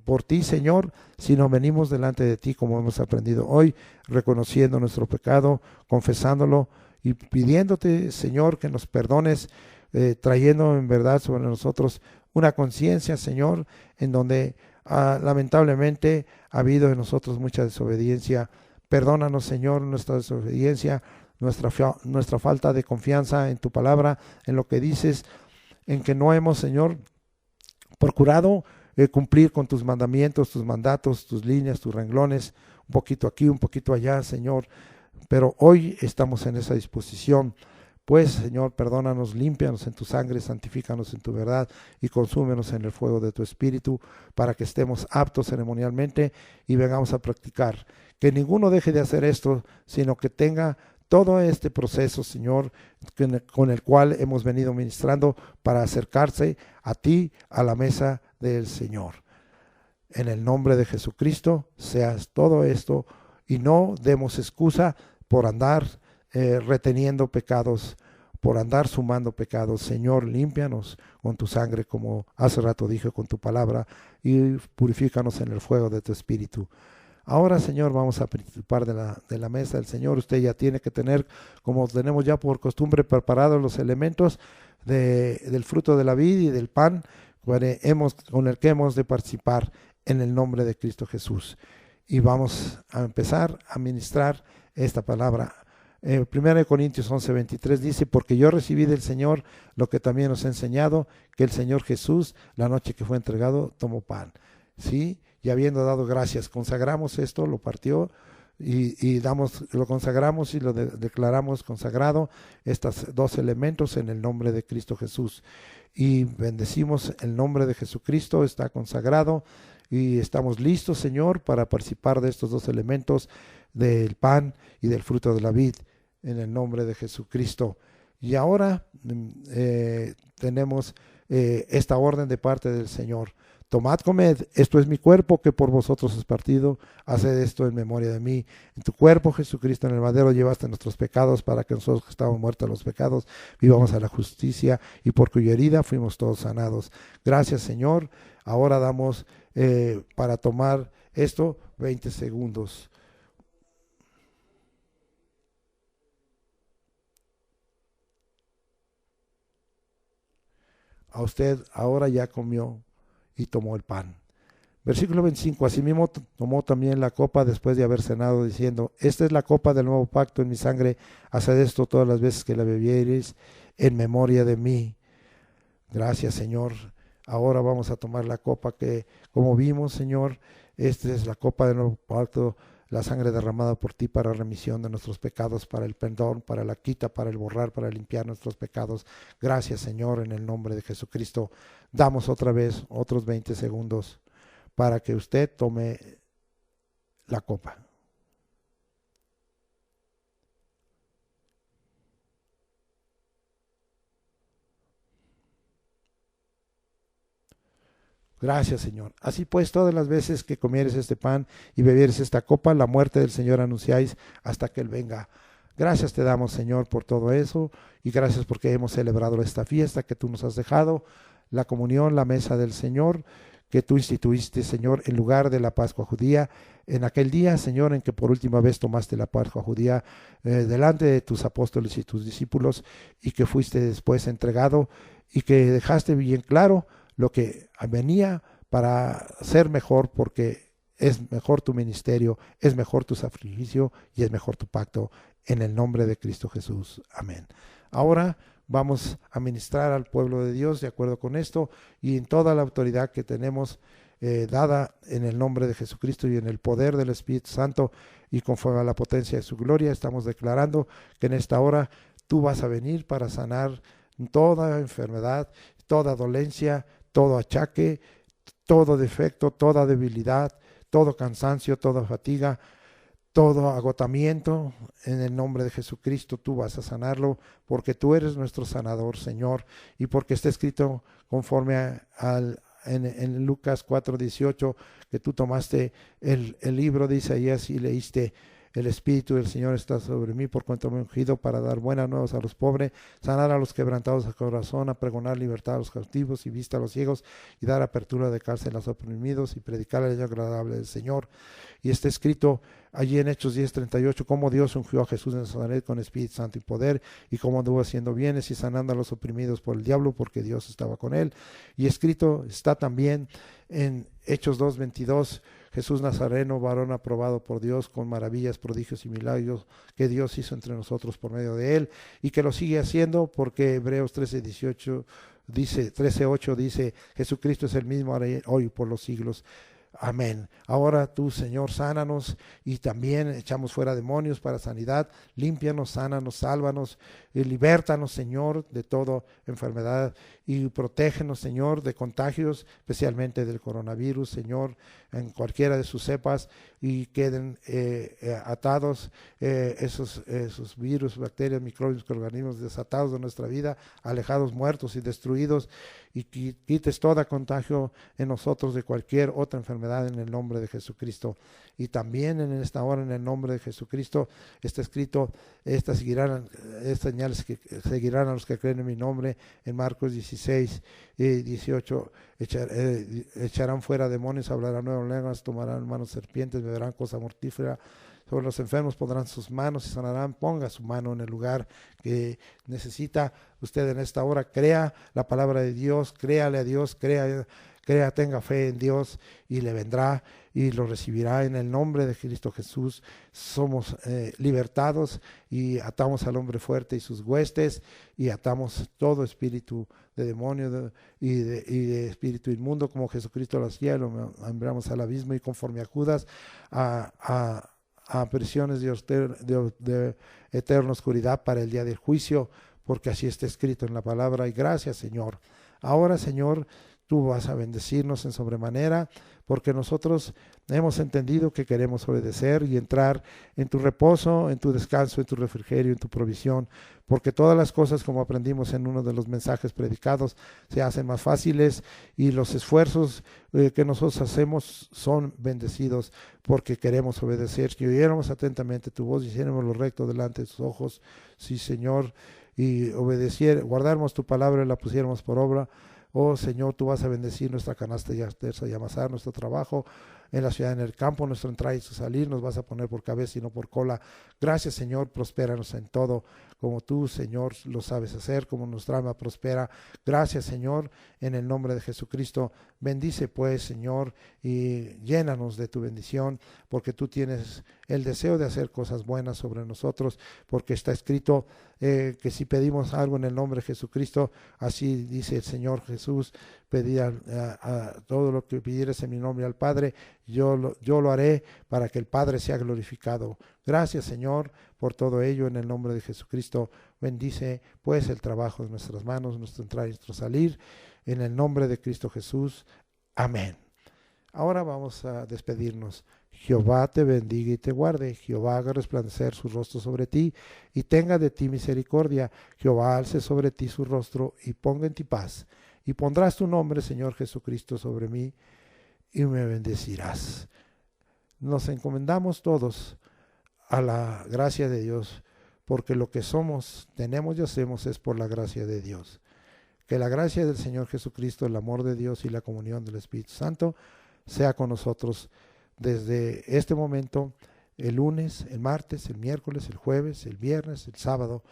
por ti, Señor, sino venimos delante de ti como hemos aprendido hoy, reconociendo nuestro pecado, confesándolo y pidiéndote, Señor, que nos perdones, trayendo en verdad sobre nosotros una conciencia, Señor, en donde lamentablemente ha habido en nosotros mucha desobediencia. Perdónanos, Señor, nuestra desobediencia, nuestra falta de confianza en tu palabra, en lo que dices, en que no hemos, Señor, procurado cumplir con tus mandamientos, tus mandatos, tus líneas, tus renglones, un poquito aquí, un poquito allá, Señor. Pero hoy estamos en esa disposición. Pues, Señor, perdónanos, límpianos en tu sangre, santifícanos en tu verdad y consúmenos en el fuego de tu espíritu para que estemos aptos ceremonialmente y vengamos a practicar. Que ninguno deje de hacer esto, sino que tenga todo este proceso, Señor, con el cual hemos venido ministrando para acercarse a ti, a la mesa del Señor. En el nombre de Jesucristo, seas todo esto y no demos excusa por andar reteniendo pecados, por andar sumando pecados. Señor, límpianos con tu sangre, como hace rato dije, con tu palabra, y purifícanos en el fuego de tu espíritu. Ahora, Señor, vamos a participar de la mesa del Señor. Usted ya tiene que tener, como tenemos ya por costumbre, preparados los elementos del fruto de la vid y del pan con el que hemos de participar en el nombre de Cristo Jesús. Y vamos a empezar a ministrar esta palabra. 1 Corintios 11:23 dice: porque yo recibí del Señor lo que también os he enseñado, que el Señor Jesús, la noche que fue entregado, tomó pan. ¿Sí? Y habiendo dado gracias, consagramos esto, lo partió y lo consagramos y lo declaramos consagrado, estos dos elementos en el nombre de Cristo Jesús. Y bendecimos el nombre de Jesucristo, está consagrado y estamos listos, Señor, para participar de estos dos elementos, del pan y del fruto de la vid, en el nombre de Jesucristo. Y ahora tenemos esta orden de parte del Señor: tomad, comed, esto es mi cuerpo que por vosotros es partido, haced esto en memoria de mí. En tu cuerpo, Jesucristo, en el madero llevaste nuestros pecados, para que nosotros que estábamos muertos a los pecados vivamos a la justicia, y por cuya herida fuimos todos sanados. Gracias, Señor. Ahora damos para tomar esto 20 segundos. A usted ahora ya comió y tomó el pan. Versículo 25, asimismo tomó también la copa después de haber cenado, diciendo: esta es la copa del nuevo pacto en mi sangre, haced esto todas las veces que la bebiereis en memoria de mí. Gracias, Señor. Ahora vamos a tomar la copa que, como vimos, Señor, esta es la copa del nuevo pacto, la sangre derramada por ti para remisión de nuestros pecados, para el perdón, para la quita, para el borrar, para limpiar nuestros pecados. Gracias, Señor, en el nombre de Jesucristo. Damos otra vez otros 20 segundos para que usted tome la copa. Gracias, Señor. Así pues, todas las veces que comieres este pan y bebieres esta copa, la muerte del Señor anunciáis hasta que Él venga. Gracias te damos, Señor, por todo eso, y gracias porque hemos celebrado esta fiesta que tú nos has dejado, la comunión, la mesa del Señor, que tú instituiste, Señor, en lugar de la Pascua judía, en aquel día, Señor, en que por última vez tomaste la Pascua judía delante de tus apóstoles y tus discípulos, y que fuiste después entregado, y que dejaste bien claro lo que venía para ser mejor, porque es mejor tu ministerio, es mejor tu sacrificio y es mejor tu pacto, en el nombre de Cristo Jesús. Amén. Ahora vamos a ministrar al pueblo de Dios de acuerdo con esto y en toda la autoridad que tenemos dada en el nombre de Jesucristo y en el poder del Espíritu Santo y conforme a la potencia de su gloria. Estamos declarando que en esta hora tú vas a venir para sanar toda enfermedad, toda dolencia, todo achaque, todo defecto, toda debilidad, todo cansancio, toda fatiga, todo agotamiento. En el nombre de Jesucristo tú vas a sanarlo, porque tú eres nuestro sanador, Señor, y porque está escrito conforme en Lucas 4:18, que tú tomaste el libro de Isaías y leíste El Espíritu del Señor está sobre mí, por cuanto me he ungido para dar buenas nuevas a los pobres, sanar a los quebrantados de corazón, a pregonar libertad a los cautivos y vista a los ciegos, y dar apertura de cárcel a los oprimidos, y predicar el año agradable del Señor. Y está escrito allí en Hechos 10:38, cómo Dios ungió a Jesús de Nazaret con Espíritu Santo y poder, y cómo anduvo haciendo bienes y sanando a los oprimidos por el diablo, porque Dios estaba con él. Y escrito está también en Hechos 2:22, Jesús Nazareno, varón aprobado por Dios, con maravillas, prodigios y milagros que Dios hizo entre nosotros por medio de él, y que lo sigue haciendo, porque Hebreos 13:8 dice, Jesucristo es el mismo hoy por los siglos. Amén. Ahora tú, Señor, sánanos, y también echamos fuera demonios para sanidad. Límpianos, sánanos, sálvanos, y libértanos, Señor, de toda enfermedad, y protégenos, Señor, de contagios, especialmente del coronavirus, Señor, en cualquiera de sus cepas, y queden atados esos virus, bacterias, microbios, organismos desatados de nuestra vida, alejados, muertos y destruidos, y quites todo contagio en nosotros de cualquier otra enfermedad en el nombre de Jesucristo. Y también en esta hora, en el nombre de Jesucristo, está escrito, estas señales que seguirán a los que creen en mi nombre, en Marcos 16:18, echarán fuera demonios, hablarán nuevas lenguas, tomarán manos serpientes, beberán cosa mortífera. Sobre los enfermos pondrán sus manos y sanarán. Ponga su mano en el lugar que necesita usted en esta hora. Crea la palabra de Dios, créale a Dios, crea, tenga fe en Dios, y le vendrá y lo recibirá en el nombre de Cristo Jesús. Somos libertados, y atamos al hombre fuerte y sus huestes, y atamos todo espíritu de demonio y de espíritu inmundo, como Jesucristo lo hacía, lo enviamos al abismo, y conforme a Judas a prisiones de eterna oscuridad para el día del juicio, porque así está escrito en la palabra. Y gracias, Señor. Ahora, Señor, tú vas a bendecirnos en sobremanera, porque nosotros hemos entendido que queremos obedecer y entrar en tu reposo, en tu descanso, en tu refrigerio, en tu provisión, porque todas las cosas, como aprendimos en uno de los mensajes predicados, se hacen más fáciles, y los esfuerzos que nosotros hacemos son bendecidos, porque queremos obedecer. Si oyéramos atentamente tu voz, hiciéramos lo recto delante de tus ojos, sí, Señor, y guardáramos tu palabra y la pusiéramos por obra. Oh Señor, tú vas a bendecir nuestra canasta y amasar nuestro trabajo en la ciudad, en el campo, nuestro entrar y su salir, nos vas a poner por cabeza y no por cola. Gracias, Señor, prospéranos en todo, como tú, Señor, lo sabes hacer, como nuestra alma prospera. Gracias, Señor, en el nombre de Jesucristo. Bendice pues, Señor, y llénanos de tu bendición, porque tú tienes el deseo de hacer cosas buenas sobre nosotros, porque está escrito que si pedimos algo en el nombre de Jesucristo, así dice el Señor Jesús, pedir a todo lo que pidieres en mi nombre al Padre, yo lo haré, para que el Padre sea glorificado. Gracias, Señor, por todo ello, en el nombre de Jesucristo. Bendice pues el trabajo de nuestras manos, nuestro entrar y nuestro salir, en el nombre de Cristo Jesús. Amén. Ahora vamos a despedirnos. Jehová te bendiga y te guarde. Jehová haga resplandecer su rostro sobre ti y tenga de ti misericordia. Jehová alce sobre ti su rostro y ponga en ti paz. Y pondrás tu nombre, Señor Jesucristo, sobre mí, y me bendecirás. Nos encomendamos todos a la gracia de Dios, porque lo que somos, tenemos y hacemos es por la gracia de Dios. Que la gracia del Señor Jesucristo, el amor de Dios y la comunión del Espíritu Santo sea con nosotros desde este momento, el lunes, el martes, el miércoles, el jueves, el viernes, el sábado,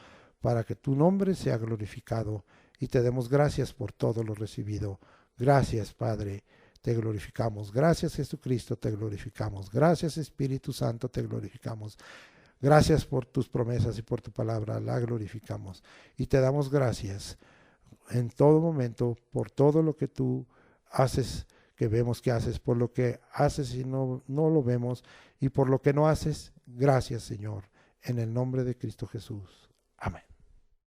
para que tu nombre sea glorificado, y te demos gracias por todo lo recibido. Gracias, Padre, te glorificamos. Gracias, Jesucristo, te glorificamos. Gracias, Espíritu Santo, te glorificamos. Gracias por tus promesas y por tu palabra, la glorificamos. Y te damos gracias en todo momento por todo lo que tú haces, que vemos que haces, por lo que haces y no lo vemos, y por lo que no haces. Gracias, Señor, en el nombre de Cristo Jesús. Amén.